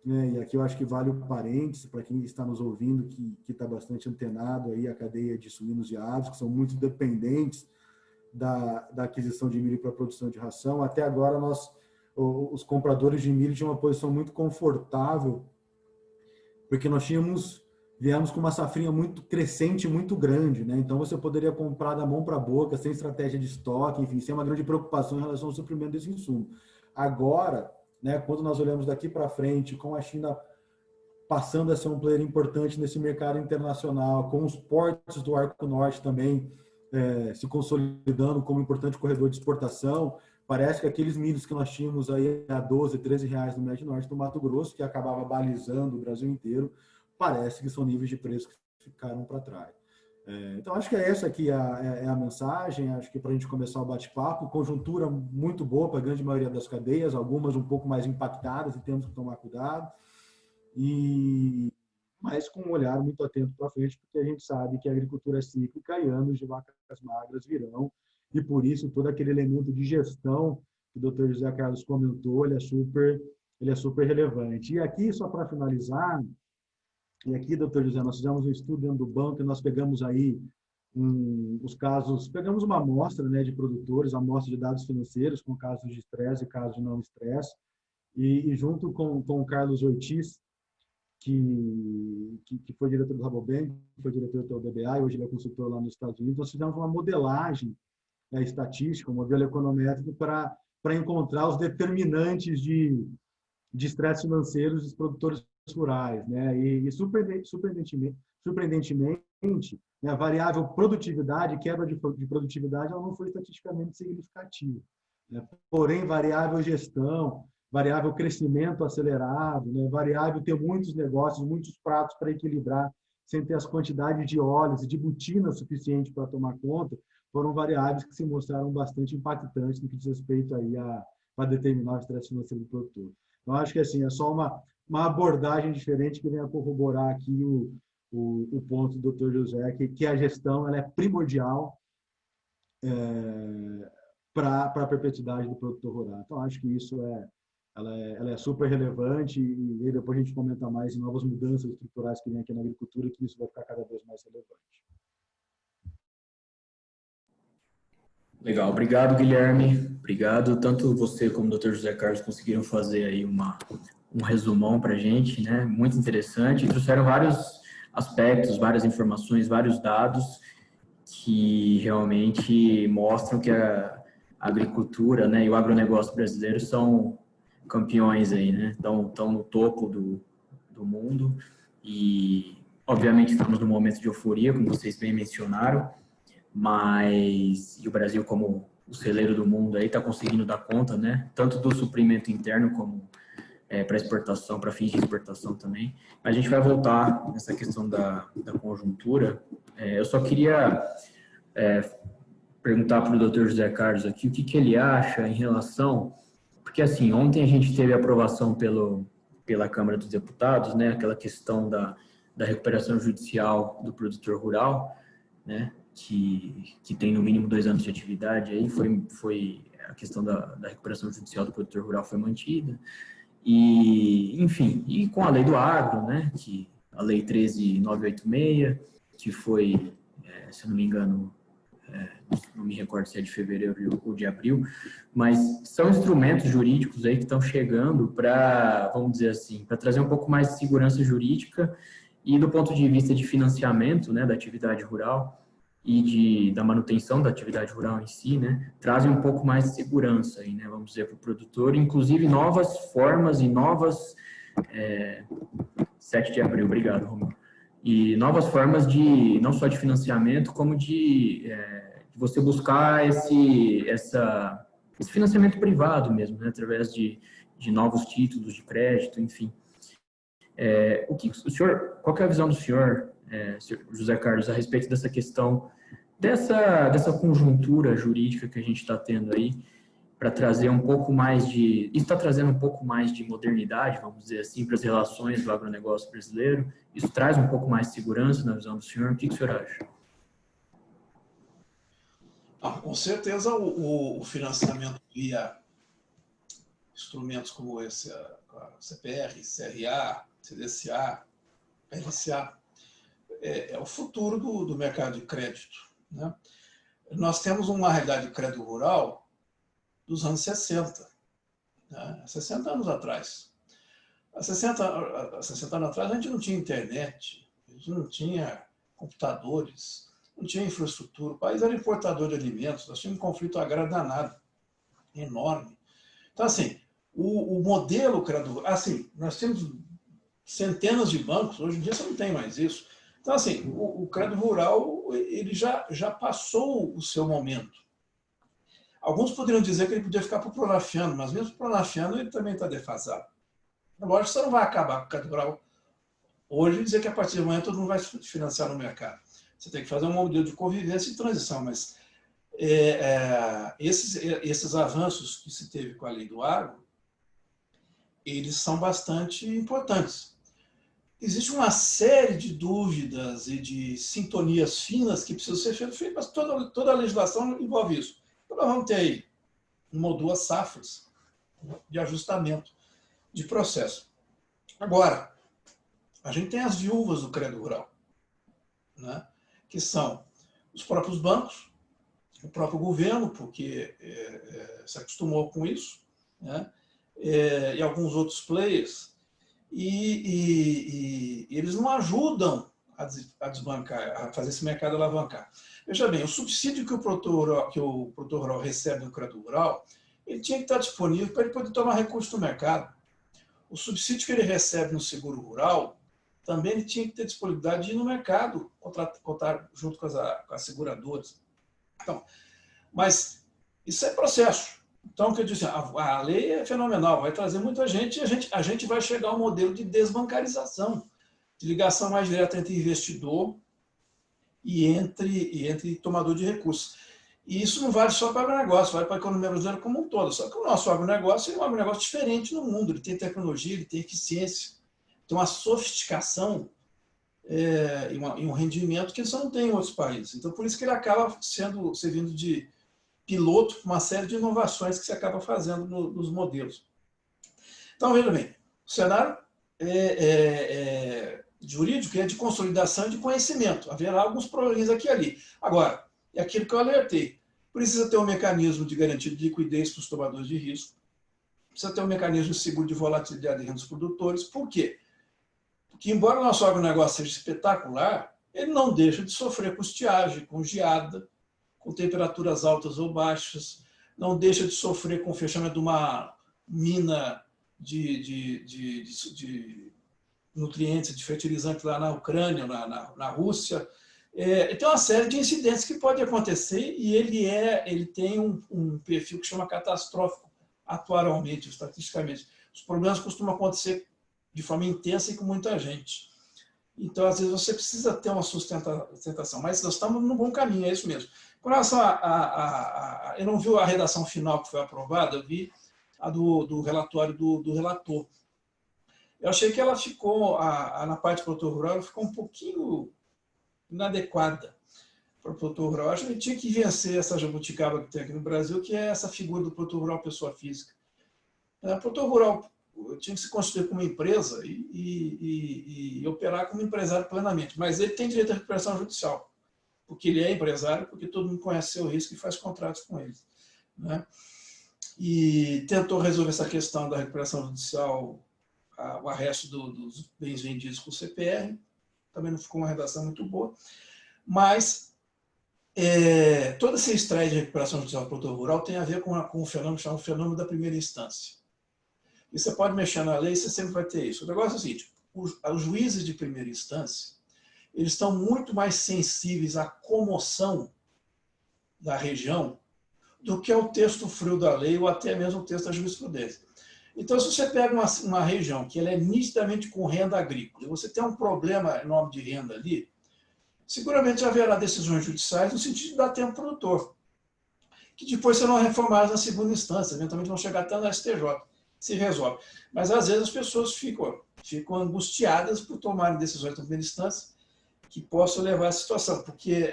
né, e aqui eu acho que vale o parênteses para quem está nos ouvindo, que está bastante antenado aí a cadeia de suínos e aves, que são muito dependentes da aquisição de milho para a produção de ração. Até agora, os compradores de milho tinham uma posição muito confortável, porque nós viemos com uma safrinha muito crescente, muito grande, né? Então, você poderia comprar da mão para a boca, sem estratégia de estoque, enfim, sem uma grande preocupação em relação ao suprimento desse insumo. Agora, né, quando nós olhamos daqui para frente, com a China passando a ser um player importante nesse mercado internacional, com os portos do Arco Norte também se consolidando como importante corredor de exportação, parece que aqueles milhos que nós tínhamos aí a 12, 13 reais no Médio Norte do Mato Grosso, que acabava balizando o Brasil inteiro, parece que são níveis de preço que ficaram para trás. Então, acho que essa aqui é a mensagem. Acho que para a gente começar o bate-papo, conjuntura muito boa para a grande maioria das cadeias, algumas um pouco mais impactadas e temos que tomar cuidado, mas com um olhar muito atento para frente, porque a gente sabe que a agricultura é cíclica e anos de vacas magras virão, e por isso todo aquele elemento de gestão que o Dr. José Carlos comentou, ele é super relevante. E aqui, só para finalizar, E aqui, doutor José, nós fizemos um estudo dentro do banco e nós pegamos aí os casos, pegamos uma amostra, né, de produtores, amostra de dados financeiros com casos de estresse e casos de não estresse, e junto com o Carlos Ortiz, que foi diretor do Rabobank, foi diretor do BBA e hoje ele é consultor lá nos Estados Unidos, nós fizemos uma modelagem, né, estatística, um modelo econométrico para encontrar os determinantes de estresse financeiros dos produtores rurais, né? E surpreendentemente, né, a variável produtividade, quebra de produtividade, ela não foi estatisticamente significativa, né? Porém, variável gestão, variável crescimento acelerado, né, variável ter muitos negócios, muitos pratos para equilibrar, sem ter as quantidades de óleos e de botina suficiente para tomar conta, foram variáveis que se mostraram bastante impactantes no que diz respeito aí a determinar o estresse financeiro do produtor. Então, acho que assim, é só uma abordagem diferente que vem a corroborar aqui o ponto do Dr. José, que a gestão ela é primordial para a perpetuidade do produtor rural. Então, acho que isso ela é super relevante e depois a gente comenta mais em novas mudanças estruturais que vem aqui na agricultura, que isso vai ficar cada vez mais relevante. Legal, obrigado, Guilherme. Obrigado. Tanto você como o Dr. José Carlos conseguiram fazer aí um resumão para a gente, né? Muito interessante. Trouxeram vários aspectos, várias informações, vários dados que realmente mostram que a agricultura, né, e o agronegócio brasileiro são campeões aí, né? Estão no topo do mundo e, obviamente, estamos num momento de euforia, como vocês bem mencionaram, mas e o Brasil como o celeiro do mundo aí está conseguindo dar conta, né? Tanto do suprimento interno como para exportação, para fins de exportação também. A gente vai voltar nessa questão da conjuntura. Eu só queria perguntar para o Dr. José Carlos aqui o que ele acha em relação, porque assim, ontem a gente teve a aprovação pela Câmara dos Deputados, né? Aquela questão da recuperação judicial do produtor rural, né? Que tem no mínimo 2 anos de atividade, aí foi a questão da recuperação judicial do produtor rural foi mantida, e enfim, e com a lei do agro, né, que a lei 13.986, que foi, se eu não me engano, não me recordo se é de fevereiro ou de abril, mas são instrumentos jurídicos aí que estão chegando para, vamos dizer assim, para trazer um pouco mais de segurança jurídica e do ponto de vista de financiamento, né, da atividade rural, e da manutenção da atividade rural em si, né, trazem um pouco mais de segurança aí, né, vamos dizer, para o produtor, inclusive novas formas e novas 7 de abril, obrigado, Romeu, e novas formas de, não só de financiamento, como de você buscar esse financiamento privado mesmo, né, através de novos títulos de crédito, enfim. Qual que é a visão do senhor, José Carlos, a respeito dessa questão, dessa conjuntura jurídica que a gente está tendo aí, para trazer um pouco mais isso está trazendo um pouco mais de modernidade, vamos dizer assim, para as relações do agronegócio brasileiro? Isso traz um pouco mais de segurança na visão do senhor? O que o senhor acha? Com certeza o financiamento via instrumentos como esse, a CPR, CRA, CDCA, LCA, é o futuro do mercado de crédito, né? Nós temos uma realidade de crédito rural dos anos 60, né? 60 anos atrás. Há 60 anos atrás a gente não tinha internet, a gente não tinha computadores, não tinha infraestrutura, o país era importador de alimentos, nós tínhamos um conflito agrário danado, enorme. Então, assim, o modelo crédito, assim, nós temos centenas de bancos, hoje em dia você não tem mais isso. Então, assim, o crédito rural, ele já passou o seu momento. Alguns poderiam dizer que ele podia ficar para o Pronafiano, mas mesmo o Pronafiano ele também está defasado. Lógico que você não vai acabar com o crédito rural hoje e dizer que a partir de amanhã todo mundo vai se financiar no mercado. Você tem que fazer um modelo de convivência e transição, mas esses avanços que se teve com a lei do agro, eles são bastante importantes. Existe uma série de dúvidas e de sintonias finas que precisam ser feitas, mas toda a legislação envolve isso. Então, nós vamos ter aí 1 ou 2 safras de ajustamento de processo. Agora, A gente tem as viúvas do crédito rural, né? Que são os próprios bancos, o próprio governo, porque se acostumou com isso, né? E alguns outros players, e eles não ajudam a desbancar, a fazer esse mercado alavancar. Veja bem, o subsídio que o produtor rural recebe no crédito rural, ele tinha que estar disponível para ele poder tomar recurso do mercado. O subsídio que ele recebe no seguro rural, também ele tinha que ter disponibilidade de ir no mercado, contar junto com as seguradoras. Então, mas isso é processo. Então, quer dizer, a lei é fenomenal, vai trazer muita gente e a gente vai chegar a um modelo de desbancarização, de ligação mais direta entre investidor e entre tomador de recursos. E isso não vale só para o agronegócio, vale para a economia brasileira como um todo. Só que o nosso agronegócio é um agronegócio diferente no mundo, ele tem tecnologia, ele tem eficiência, tem uma sofisticação e um rendimento que você não tem em outros países. Então, por isso que ele acaba servindo de piloto para uma série de inovações que se acaba fazendo nos modelos. Então, veja bem, o cenário jurídico é de consolidação e de conhecimento. Haverá alguns problemas aqui e ali. Agora, é aquilo que eu alertei. Precisa ter um mecanismo de garantia de liquidez para os tomadores de risco. Precisa ter um mecanismo de seguro de volatilidade de renda dos produtores. Por quê? Porque, embora o nosso agronegócio seja espetacular, ele não deixa de sofrer com estiagem, com geada, com temperaturas altas ou baixas, não deixa de sofrer com o fechamento de uma mina de nutrientes, de fertilizante lá na Ucrânia, na Rússia. Tem uma série de incidentes que pode acontecer e ele tem um perfil que chama catastrófico, atualmente, estatisticamente. Os problemas costumam acontecer de forma intensa e com muita gente. Então, às vezes, você precisa ter uma sustentação, mas nós estamos no bom caminho, é isso mesmo. Com relação eu não vi a redação final que foi aprovada, eu vi a do relatório do relator. Eu achei que ela ficou, na parte do produtor rural, ela ficou um pouquinho inadequada para o produtor rural. Acho que ele tinha que vencer essa jabuticaba que tem aqui no Brasil, que é essa figura do produtor rural pessoa física. O produtor rural tinha que se constituir como empresa e operar como empresário plenamente, mas ele tem direito à recuperação judicial, porque ele é empresário, porque todo mundo conhece seu risco e faz contratos com ele, né? E tentou resolver essa questão da recuperação judicial, o arresto dos bens vendidos com o CPR, também não ficou uma redação muito boa, mas todo esse estresse de recuperação judicial do produtor rural tem a ver com um fenômeno chamado fenômeno da primeira instância. E você pode mexer na lei, você sempre vai ter isso. O negócio é o seguinte, os juízes de primeira instância, eles estão muito mais sensíveis à comoção da região do que ao texto frio da lei ou até mesmo o texto da jurisprudência. Então, se você pega uma região que ela é nitidamente com renda agrícola, e você tem um problema enorme de renda ali, seguramente haverá decisões judiciais no sentido de dar tempo ao produtor, que depois serão reformadas na segunda instância, eventualmente vão chegar até na STJ, se resolve. Mas, às vezes, as pessoas ficam angustiadas por tomarem decisões na primeira instância que possam levar à situação, porque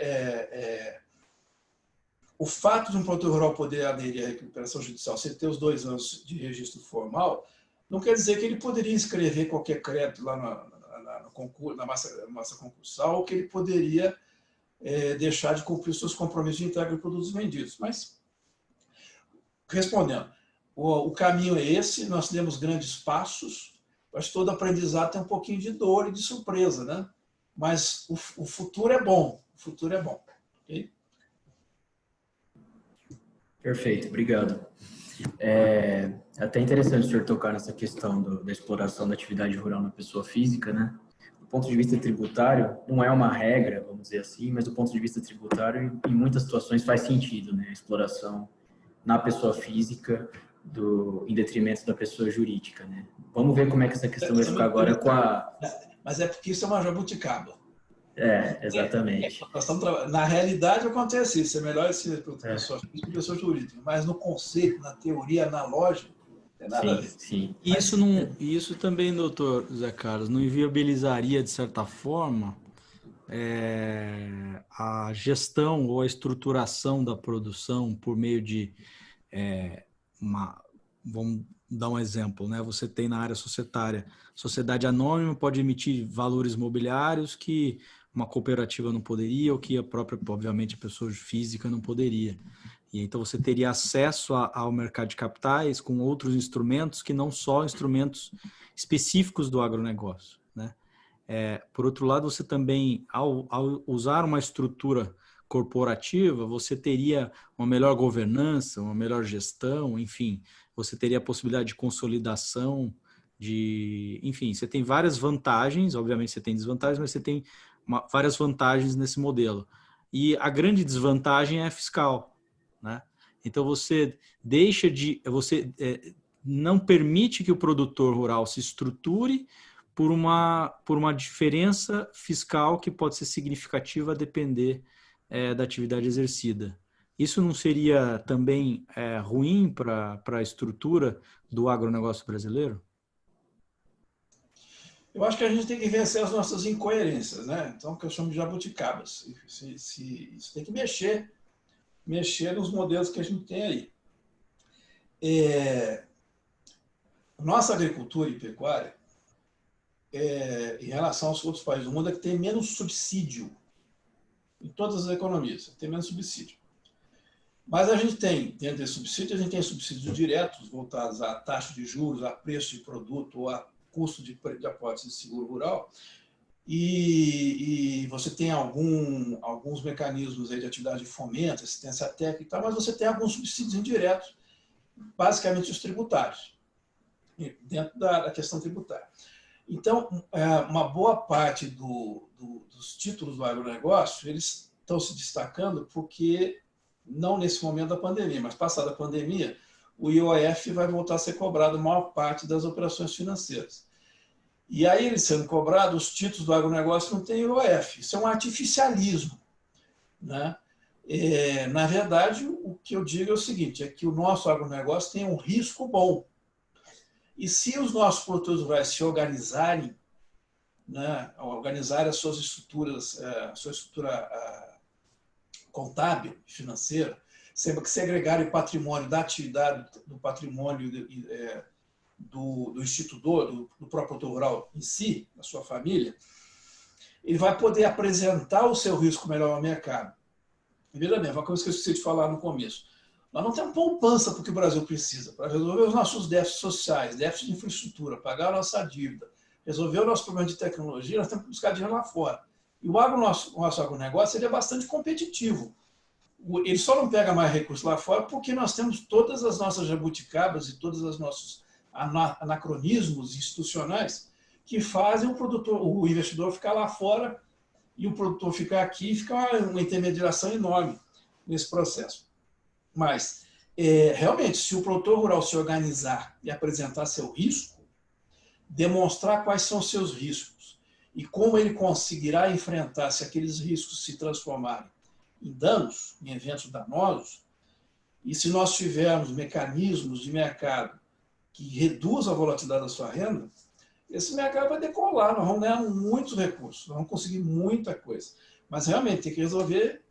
o fato de um produtor rural poder aderir à recuperação judicial sem ter os 2 anos de registro formal, não quer dizer que ele poderia inscrever qualquer crédito lá na massa concursal, ou que ele poderia deixar de cumprir os seus compromissos de entrega de produtos vendidos. Mas, respondendo, o caminho é esse, nós temos grandes passos, mas todo aprendizado tem um pouquinho de dor e de surpresa, né? Mas o futuro é bom, ok? Perfeito, obrigado. É até interessante o senhor tocar nessa questão da exploração da atividade rural na pessoa física, né? Do ponto de vista tributário, não é uma regra, vamos dizer assim, mas do ponto de vista tributário, em muitas situações faz sentido, né? A exploração na pessoa física em detrimento da pessoa jurídica, né? Vamos ver como é que essa questão vai ficar agora com a... Mas é porque isso é uma jabuticaba. Exatamente. Na realidade acontece isso, é melhor ser pessoa física que pessoa jurídica, mas no conceito, na teoria, na lógica, não tem nada a ver. Sim. Isso também, doutor Zé Carlos, não inviabilizaria, de certa forma, a gestão ou a estruturação da produção por meio de dar um exemplo, né? Você tem na área societária, sociedade anônima pode emitir valores mobiliários que uma cooperativa não poderia, ou que a própria, obviamente, a pessoa física não poderia. E então você teria acesso ao mercado de capitais com outros instrumentos que não só instrumentos específicos do agronegócio, né? Por outro lado, você também, ao usar uma estrutura corporativa, você teria uma melhor governança, uma melhor gestão, enfim, você teria a possibilidade de consolidação, enfim, você tem várias vantagens, obviamente você tem desvantagens, mas você tem várias vantagens nesse modelo. E a grande desvantagem é fiscal, né? Então você não permite que o produtor rural se estruture por uma diferença fiscal que pode ser significativa a depender da atividade exercida. Isso não seria também ruim para a estrutura do agronegócio brasileiro? Eu acho que a gente tem que vencer as nossas incoerências, né? Então, o que eu chamo de jabuticabas. Isso tem que mexer nos modelos que a gente tem aí. Nossa agricultura e pecuária, em relação aos outros países do mundo, é que tem menos subsídio em todas as economias, tem menos subsídio. Mas a gente tem, dentro desse subsídio, a gente tem subsídios diretos voltados à taxa de juros, a preço de produto ou a custo de apólice de seguro rural, e você tem alguns mecanismos aí de atividade de fomento, assistência técnica e tal, mas você tem alguns subsídios indiretos, basicamente os tributários, dentro da questão tributária. Então, uma boa parte dos títulos do agronegócio, eles estão se destacando porque, não nesse momento da pandemia, mas passada a pandemia, o IOF vai voltar a ser cobrado a maior parte das operações financeiras. E aí, ele sendo cobrado, os títulos do agronegócio não têm IOF. Isso é um artificialismo, né? Na verdade, o que eu digo é o seguinte, é que o nosso agronegócio tem um risco bom. E se os nossos produtores rurais se organizarem, né, organizarem as suas estruturas, a sua estrutura contábil, financeira, segregarem o patrimônio da atividade, do patrimônio do institutor, do próprio produtor rural em si, da sua família, ele vai poder apresentar o seu risco melhor ao mercado. E veja bem, uma coisa que eu esqueci de falar no começo. Nós não temos poupança para o que o Brasil precisa, para resolver os nossos déficits sociais, déficit de infraestrutura, pagar a nossa dívida, resolver o nosso problema de tecnologia, nós temos que buscar dinheiro lá fora. E o nosso agronegócio ele é bastante competitivo. Ele só não pega mais recursos lá fora porque nós temos todas as nossas jabuticabas e todos os nossos anacronismos institucionais que fazem o investidor ficar lá fora e o produtor ficar aqui, e fica uma intermediação enorme nesse processo. Mas, realmente, se o produtor rural se organizar e apresentar seu risco, demonstrar quais são os seus riscos e como ele conseguirá enfrentar se aqueles riscos se transformarem em danos, em eventos danosos, e se nós tivermos mecanismos de mercado que reduzam a volatilidade da sua renda, esse mercado vai decolar, nós vamos ganhar muitos recursos, nós vamos conseguir muita coisa. Mas, realmente, tem que resolver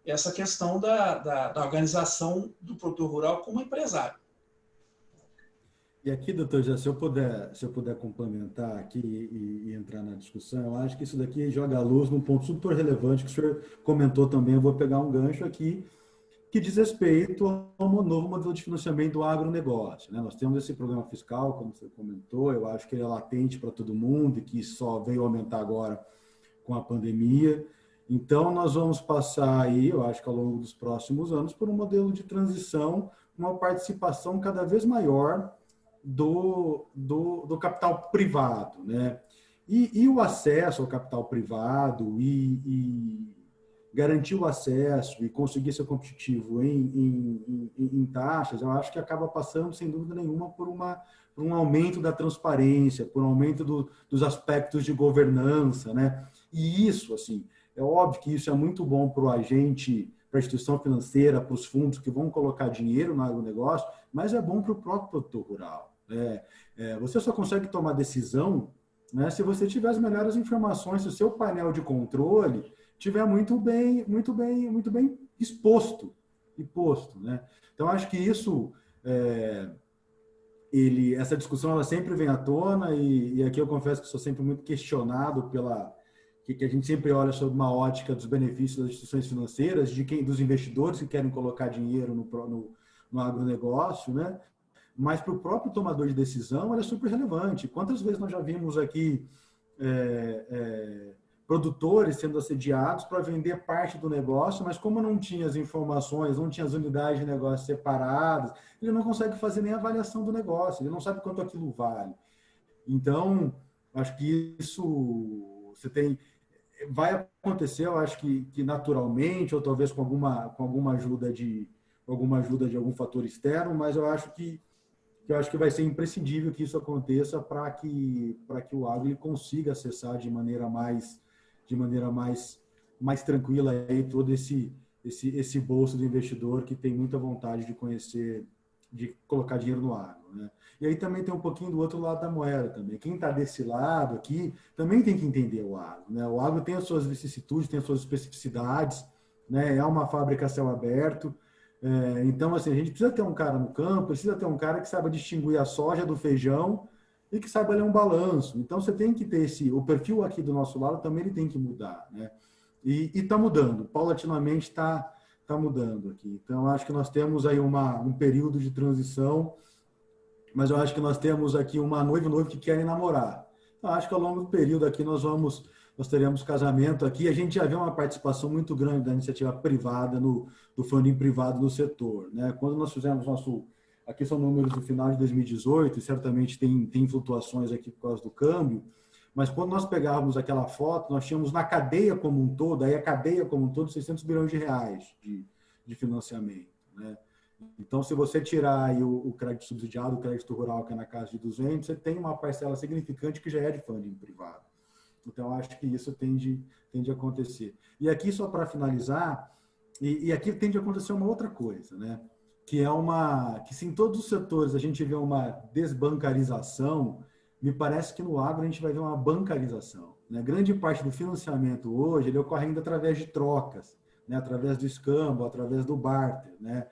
essa questão da organização do produtor rural como empresário. E aqui, doutor, já, se eu puder complementar aqui e entrar na discussão, eu acho que isso daqui joga a luz num ponto super relevante que o senhor comentou também, eu vou pegar um gancho aqui, que diz respeito ao novo modelo de financiamento do agronegócio, né? Nós temos esse problema fiscal, como você comentou, eu acho que ele é latente para todo mundo e que só veio aumentar agora com a pandemia. Então, nós vamos passar aí, eu acho que ao longo dos próximos anos, por um modelo de transição, uma participação cada vez maior do capital privado, né? E o acesso ao capital privado e garantir o acesso e conseguir ser competitivo em taxas, eu acho que acaba passando, sem dúvida nenhuma, por um aumento da transparência, por um aumento dos aspectos de governança, né? E isso, assim, é óbvio que isso é muito bom para o agente, para a instituição financeira, para os fundos que vão colocar dinheiro no agronegócio, mas é bom para o próprio produtor rural. Você só consegue tomar decisão, né, se você tiver as melhores informações, se o seu painel de controle tiver muito bem exposto, né? Então, acho que isso essa discussão ela sempre vem à tona e aqui eu confesso que sou sempre muito questionado que a gente sempre olha sob uma ótica dos benefícios das instituições financeiras, dos investidores que querem colocar dinheiro no agronegócio, né? Mas para o próprio tomador de decisão, ela é super relevante. Quantas vezes nós já vimos aqui produtores sendo assediados para vender parte do negócio, mas como não tinha as informações, não tinha as unidades de negócio separadas, ele não consegue fazer nem a avaliação do negócio, ele não sabe quanto aquilo vale. Então, acho que isso vai acontecer, eu acho que naturalmente, ou talvez com alguma ajuda de algum fator externo, mas eu acho que vai ser imprescindível que isso aconteça para que o agro ele consiga acessar de maneira mais tranquila aí todo esse bolso do investidor que tem muita vontade de conhecer, de colocar dinheiro no agro, né? E aí também tem um pouquinho do outro lado da moeda também. Quem está desse lado aqui também tem que entender o agro, né? O agro tem as suas vicissitudes, tem as suas especificidades, né? É uma fábrica a céu aberto. Então, assim, a gente precisa ter um cara no campo, precisa ter um cara que saiba distinguir a soja do feijão e que saiba ler um balanço. Então, você tem que ter o perfil aqui do nosso lado também ele tem que mudar, né? E está mudando, paulatinamente está mudando aqui. Então, acho que nós temos aí um período de transição, mas eu acho que nós temos aqui uma noiva e noivo que querem namorar. Então, acho que ao longo do período aqui nós teremos casamento aqui. A gente já vê uma participação muito grande da iniciativa privada, do funding privado no setor, né? Quando nós fizemos aqui são números do final de 2018, e certamente tem flutuações aqui por causa do câmbio, mas quando nós pegávamos aquela foto, nós tínhamos na cadeia como um todo, aí a cadeia como um todo, 600 bilhões de reais de financiamento, né? Então, se você tirar aí o crédito subsidiado, o crédito rural, que é na casa de 200, você tem uma parcela significante que já é de funding privado. Então, acho que isso tende a acontecer. E aqui, só para finalizar, e aqui tende a acontecer uma outra coisa, né? Que se em todos os setores a gente vê uma desbancarização, me parece que no agro a gente vai ver uma bancarização, né? Grande parte do financiamento hoje, ele ocorre ainda através de trocas, né? Através do escambo, através do barter, né?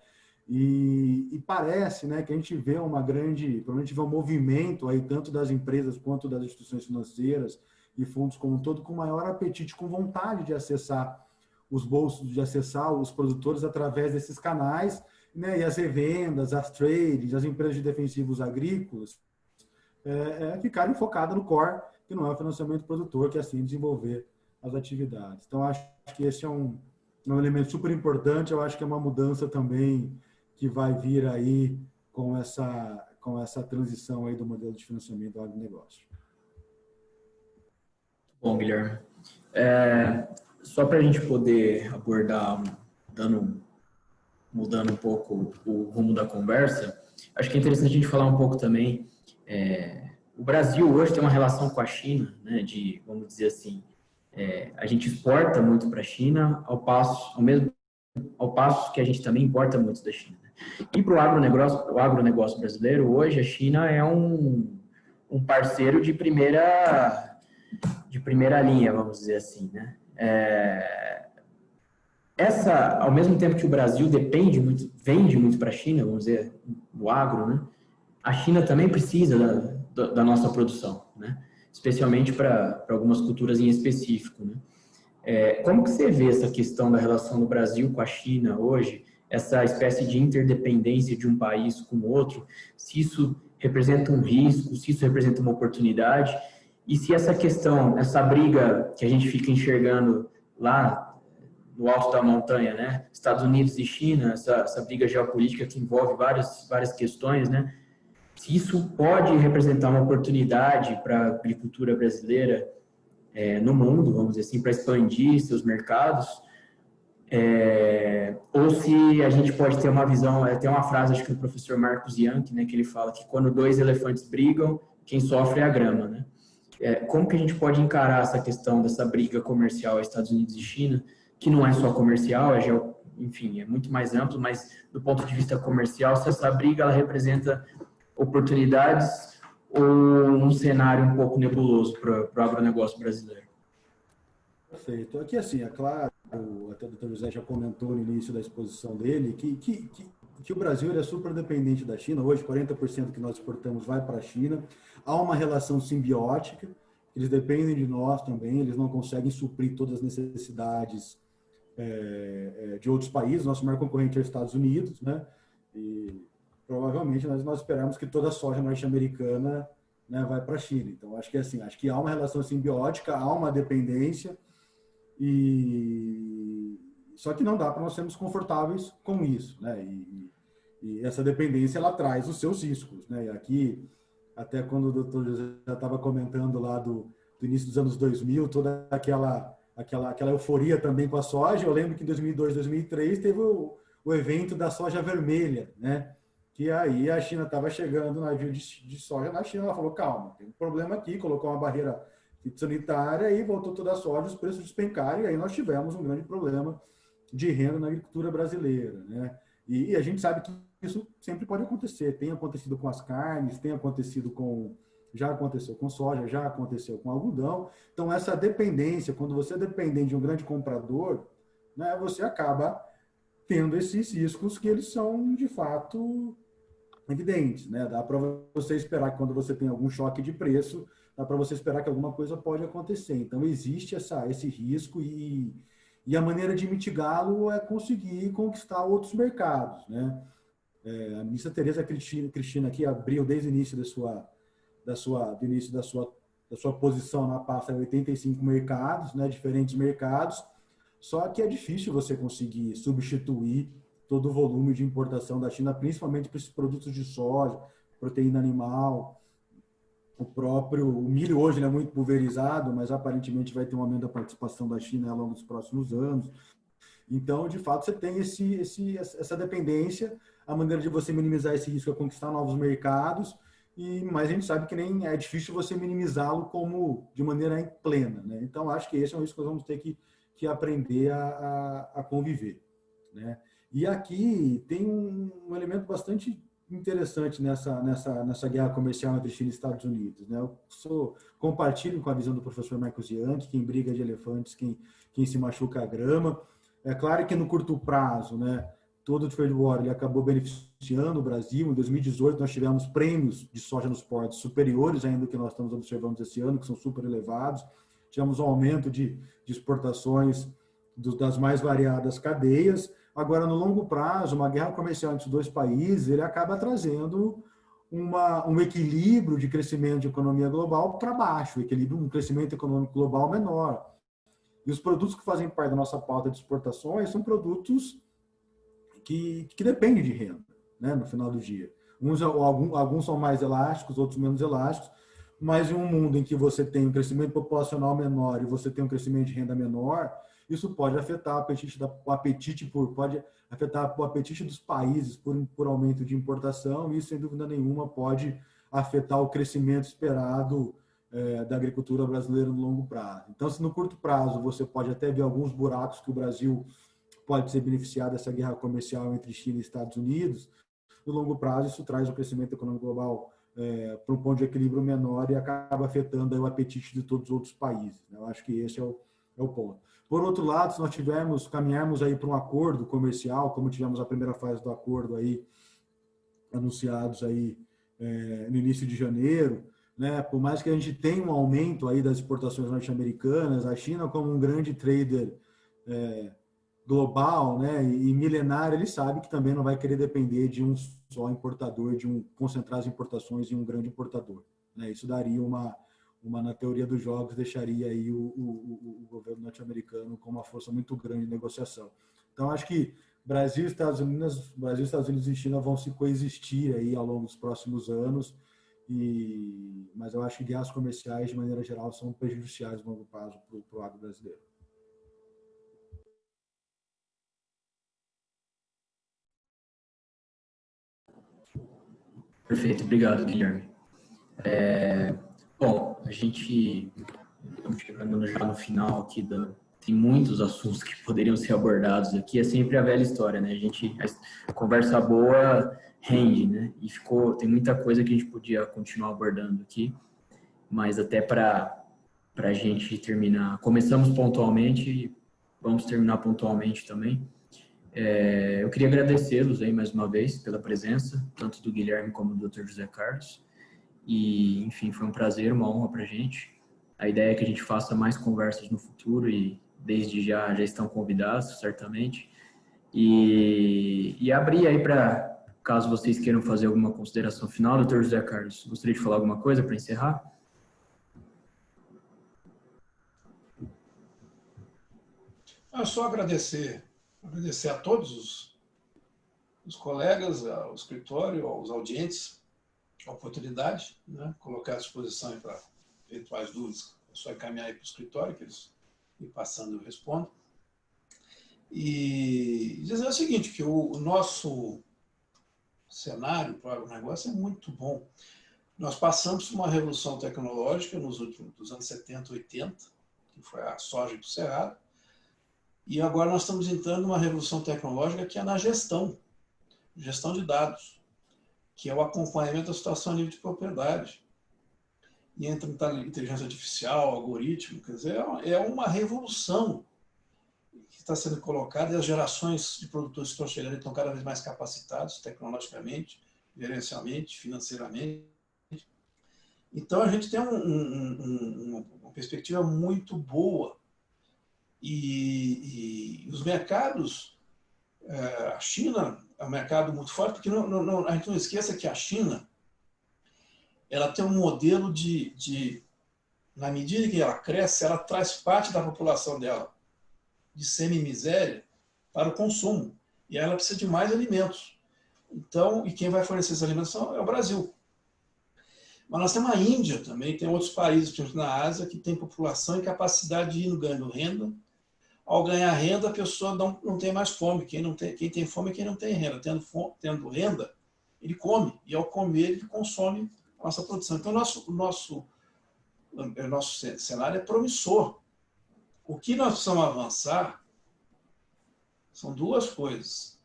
E parece, né, que a gente vê provavelmente vê um movimento aí, tanto das empresas quanto das instituições financeiras e fundos como um todo, com maior apetite, com vontade de acessar os bolsos, de acessar os produtores através desses canais, né, e as revendas, as trades, as empresas de defensivos agrícolas, ficarem focadas no core, que não é o financiamento produtor, que é assim desenvolver as atividades. Então, acho que esse é um elemento super importante. Eu acho que é uma mudança também que vai vir aí com essa transição aí do modelo de financiamento do agronegócio. Bom, Guilherme, só para a gente poder abordar, mudando um pouco o rumo da conversa, acho que é interessante a gente falar um pouco também. O Brasil hoje tem uma relação com a China, né, vamos dizer assim, a gente exporta muito para a China, ao passo que a gente também importa muito da China. E para o agronegócio brasileiro, hoje a China é um parceiro de primeira linha, vamos dizer assim, né? Ao mesmo tempo que o Brasil vende muito para a China, vamos dizer, o agro, né? A China também precisa da nossa produção, né? Especialmente para algumas culturas em específico, né? Como que você vê essa questão da relação do Brasil com a China hoje, essa espécie de interdependência de um país com o outro, se isso representa um risco, se isso representa uma oportunidade, e se essa questão, essa briga que a gente fica enxergando lá no alto da montanha, né, Estados Unidos e China, essa briga geopolítica que envolve várias questões, né, se isso pode representar uma oportunidade para a agricultura brasileira no mundo, vamos dizer assim, para expandir seus mercados, ou se a gente pode ter uma visão, tem uma frase, acho que do professor Marcos Yankee, né, que ele fala que quando dois elefantes brigam, quem sofre é a grama, né? Como que a gente pode encarar essa questão dessa briga comercial Estados Unidos e China, que não é só comercial, enfim, é muito mais amplo, mas do ponto de vista comercial, se essa briga ela representa oportunidades ou um cenário um pouco nebuloso para o agronegócio brasileiro? Perfeito. Aqui, assim, é claro, até o Dr. José já comentou no início da exposição dele, que que o Brasil ele é super dependente da China. Hoje, 40% que nós exportamos vai para a China. Há uma relação simbiótica. Eles dependem de nós também. Eles não conseguem suprir todas as necessidades de outros países. Nosso maior concorrente é os Estados Unidos, né? E provavelmente nós esperamos que toda a soja norte-americana, né, vai para a China. Então, acho que assim, acho que há uma relação simbiótica, há uma dependência, e só que não dá para nós sermos confortáveis com isso, né? E essa dependência ela traz os seus riscos, né? E aqui, até quando o doutor José já estava comentando lá do início dos anos 2000, toda aquela euforia também com a soja, eu lembro que em 2002, 2003 teve o evento da soja vermelha, né? Que aí a China estava chegando, navio de soja na China, ela falou, calma, tem um problema aqui, colocou uma barreira sanitária e voltou toda a soja, os preços despencaram, e aí nós tivemos um grande problema de renda na agricultura brasileira, né? E a gente sabe que isso sempre pode acontecer, tem acontecido com as carnes, já aconteceu com soja, já aconteceu com algodão. Então, essa dependência, quando você depende de um grande comprador, né, você acaba tendo esses riscos que eles são, de fato, evidentes, né? Dá para você esperar que quando você tem algum choque de preço, dá para você esperar que alguma coisa pode acontecer. Então, existe esse risco e a maneira de mitigá-lo é conseguir conquistar outros mercados, né? A ministra Tereza Cristina aqui abriu desde o início da sua posição na pasta 85 mercados, né? Diferentes mercados. Só que é difícil você conseguir substituir todo o volume de importação da China, principalmente para esses produtos de soja, proteína animal. O milho hoje é muito pulverizado, mas aparentemente vai ter um aumento da participação da China ao longo dos próximos anos. Então, de fato, você tem essa dependência. A maneira de você minimizar esse risco é conquistar novos mercados, mas a gente sabe que nem é difícil você minimizá-lo de maneira plena, né? Então, acho que esse é um risco que nós vamos ter que aprender a conviver, né? E aqui tem um elemento bastante interessante nessa guerra comercial entre China e Estados Unidos, né? Eu compartilho com a visão do professor Marcos Yankee, quem briga de elefantes, quem se machuca a grama. É claro que no curto prazo, né, todo o trade war ele acabou beneficiando o Brasil. Em 2018 nós tivemos prêmios de soja nos portos superiores ainda do que nós estamos observando esse ano, que são super elevados. Tivemos um aumento de exportações das mais variadas cadeias. Agora, no longo prazo, uma guerra comercial entre os dois países, ele acaba trazendo um equilíbrio de crescimento de economia global para baixo, um crescimento econômico global menor. E os produtos que fazem parte da nossa pauta de exportações são produtos que dependem de renda, né, no final do dia. Alguns são mais elásticos, outros menos elásticos, mas em um mundo em que você tem um crescimento populacional menor e você tem um crescimento de renda menor, isso pode afetar pode afetar o apetite dos países por aumento de importação, e isso, sem dúvida nenhuma, pode afetar o crescimento esperado da agricultura brasileira no longo prazo. Então, se no curto prazo você pode até ver alguns buracos que o Brasil pode ser beneficiado dessa guerra comercial entre China e Estados Unidos, no longo prazo isso traz o crescimento econômico global para um ponto de equilíbrio menor e acaba afetando o apetite de todos os outros países. Eu acho que esse é o ponto. Por outro lado, se nós caminharmos aí para um acordo comercial, como tivemos a primeira fase do acordo aí, anunciados aí no início de janeiro, né, por mais que a gente tenha um aumento aí das exportações norte-americanas, a China, como um grande trader global, né, e milenário, ele sabe que também não vai querer depender de um só importador, concentrar as importações em um grande importador, né? Isso daria na teoria dos jogos, deixaria aí o governo norte-americano com uma força muito grande de negociação. Então, acho que Brasil, Estados Unidos e China vão se coexistir aí ao longo dos próximos anos, mas eu acho que guerras comerciais, de maneira geral, são prejudiciais no longo prazo para o agro brasileiro. Perfeito, obrigado, Guilherme. Bom, a gente estamos chegando já no final aqui, tem muitos assuntos que poderiam ser abordados aqui, é sempre a velha história, né? A conversa boa rende, né? E tem muita coisa que a gente podia continuar abordando aqui, mas até para a gente terminar, começamos pontualmente e vamos terminar pontualmente também. Eu queria agradecê-los aí mais uma vez pela presença, tanto do Guilherme como do Dr. José Carlos. E, enfim, foi um prazer, uma honra para a gente. A ideia é que a gente faça mais conversas no futuro e desde já estão convidados, certamente. E abrir aí para, caso vocês queiram fazer alguma consideração final, Dr. José Carlos, gostaria de falar alguma coisa para encerrar? É só agradecer a todos os colegas, ao escritório, aos audientes, a oportunidade, né? Colocar à disposição para eventuais dúvidas, é só encaminhar aí para o escritório, que eles me passando eu respondo. E dizer o seguinte, que o nosso cenário para o negócio é muito bom. Nós passamos por uma revolução tecnológica nos últimos dos anos 70, 80, que foi a soja do Cerrado, e agora nós estamos entrando numa revolução tecnológica que é na gestão de dados, que é o acompanhamento da situação a nível de propriedade. E entra inteligência artificial, algoritmo, quer dizer, é uma revolução que está sendo colocada, e as gerações de produtores que estão chegando estão cada vez mais capacitados tecnologicamente, gerencialmente, financeiramente. Então, a gente tem uma perspectiva muito boa. E os mercados, a China é um mercado muito forte, porque a gente não esqueça que a China ela tem um modelo na medida que ela cresce, ela traz parte da população dela de semi-miséria para o consumo. E ela precisa de mais alimentos. Então, e quem vai fornecer esses alimentos é o Brasil. Mas nós temos a Índia também, tem outros países, por exemplo, na Ásia, que tem população e capacidade de ir ganhando renda. Ao ganhar renda, a pessoa não tem mais fome. Quem tem fome é quem não tem renda. Tendo renda, ele come. E ao comer, ele consome a nossa produção. Então, o nosso cenário é promissor. O que nós precisamos avançar são duas coisas.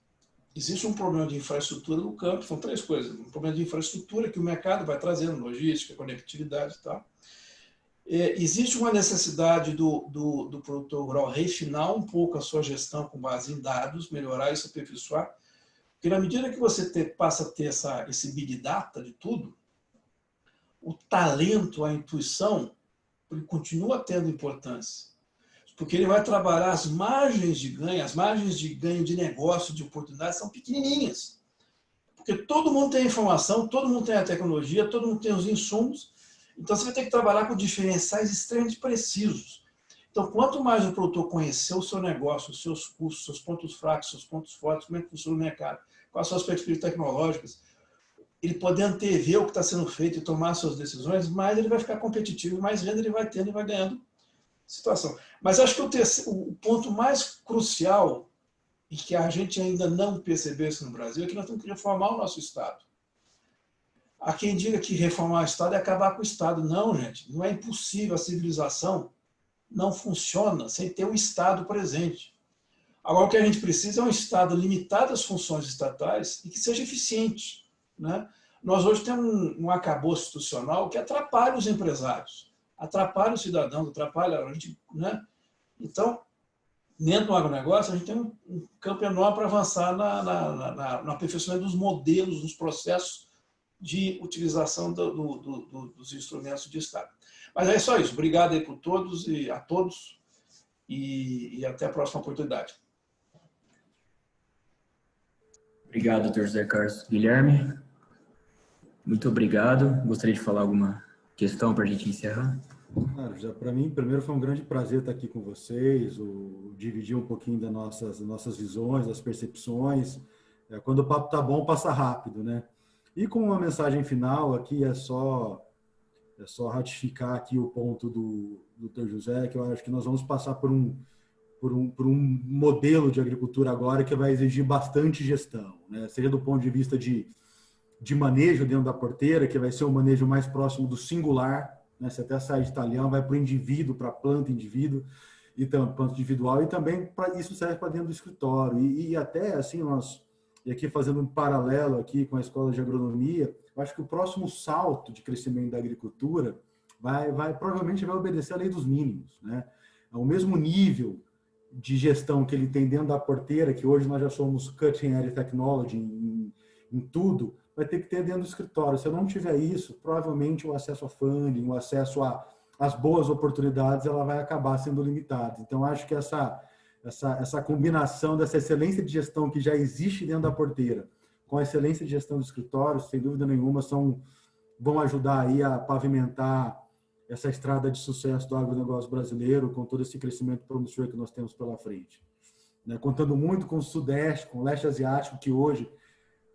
Existe um problema de infraestrutura no campo, são três coisas. Um problema de infraestrutura que o mercado vai trazendo, logística, conectividade e tal. Existe uma necessidade do produtor rural refinar um pouco a sua gestão com base em dados, melhorar isso, aperfeiçoar. Porque na medida que você passa a ter esse big data de tudo, o talento, a intuição, ele continua tendo importância. Porque ele vai trabalhar as margens de ganho de negócio, de oportunidade, são pequenininhas. Porque todo mundo tem a informação, todo mundo tem a tecnologia, todo mundo tem os insumos. Então, você vai ter que trabalhar com diferenciais extremamente precisos. Então, quanto mais o produtor conhecer o seu negócio, os seus custos, seus pontos fracos, seus pontos fortes, como é que funciona o mercado, quais são as perspectivas tecnológicas, ele poder antever o que está sendo feito e tomar suas decisões, mais ele vai ficar competitivo, mais renda ele vai tendo e vai ganhando situação. Mas acho que o ponto mais crucial, e que a gente ainda não percebeu isso no Brasil, é que nós temos que reformar o nosso Estado. Há quem diga que reformar o Estado é acabar com o Estado. Não, gente, não é impossível. A civilização não funciona sem ter o Estado presente. Agora, o que a gente precisa é um Estado limitado às funções estatais e que seja eficiente, né? Nós hoje temos um arcabouço institucional que atrapalha os empresários, atrapalha os cidadãos, atrapalha a gente, né? Então, dentro do agronegócio, a gente tem um campo enorme para avançar no aperfeiçoamento dos modelos, dos processos de utilização dos instrumentos de Estado. Mas é só isso. Obrigado aí por todos e a todos e até a próxima oportunidade. Obrigado, Dr. José Carlos. Guilherme, muito obrigado. Gostaria de falar alguma questão para a gente encerrar? Já para mim, primeiro foi um grande prazer estar aqui com vocês, dividir um pouquinho das nossas visões, das percepções. Quando o papo tá bom, passa rápido, né? E com uma mensagem final aqui, é só ratificar aqui o ponto do Dr. José, que eu acho que nós vamos passar por um modelo de agricultura agora que vai exigir bastante gestão, né? Seja do ponto de vista de manejo dentro da porteira, que vai ser um manejo mais próximo do singular, né? Você até sai de italiano, vai para o indivíduo, para a planta indivíduo, então, planta individual, e também isso serve para dentro do escritório. E até assim, e aqui fazendo um paralelo aqui com a escola de agronomia, eu acho que o próximo salto de crescimento da agricultura provavelmente vai obedecer à lei dos mínimos, né? Ao mesmo nível de gestão que ele tem dentro da porteira, que hoje nós já somos cutting edge technology em tudo, vai ter que ter dentro do escritório. Se eu não tiver isso, provavelmente o acesso a funding, o acesso às boas oportunidades, ela vai acabar sendo limitada. Então, acho que essa combinação dessa excelência de gestão que já existe dentro da porteira, com a excelência de gestão do escritório, sem dúvida nenhuma, vão ajudar aí a pavimentar essa estrada de sucesso do agronegócio brasileiro, com todo esse crescimento promissor que nós temos pela frente. Contando muito com o Sudeste, com o Leste Asiático, que hoje,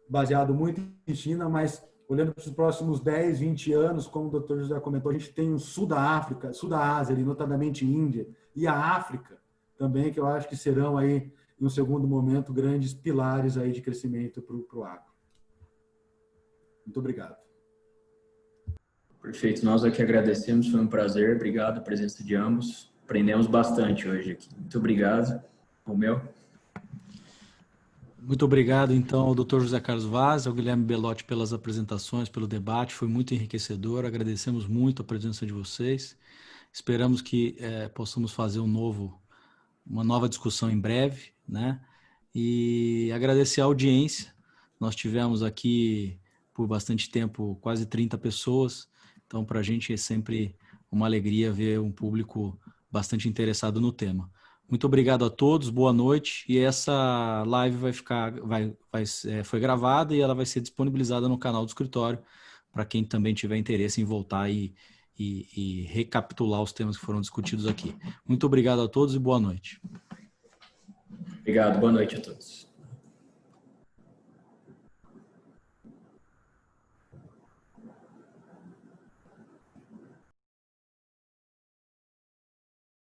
baseado muito em China, mas olhando para os próximos 10, 20 anos, como o Dr. José comentou, a gente tem o Sul da África, Sul da Ásia, ali, notadamente Índia, e a África também, que eu acho que serão aí, em um segundo momento, grandes pilares aí de crescimento para o agro. Muito obrigado. Perfeito, nós aqui agradecemos, foi um prazer, obrigado a presença de ambos, aprendemos bastante hoje aqui. Muito obrigado, Romeu. Muito obrigado, então, ao Dr. José Carlos Vaz, ao Guilherme Belotti pelas apresentações, pelo debate, foi muito enriquecedor, agradecemos muito a presença de vocês, esperamos que possamos fazer uma nova discussão em breve, né? E agradecer a audiência, nós tivemos aqui por bastante tempo quase 30 pessoas, então para a gente é sempre uma alegria ver um público bastante interessado no tema. Muito obrigado a todos, boa noite, e essa live foi gravada e ela vai ser disponibilizada no canal do escritório para quem também tiver interesse em voltar e recapitular os temas que foram discutidos aqui. Muito obrigado a todos e boa noite. Obrigado, boa noite a todos.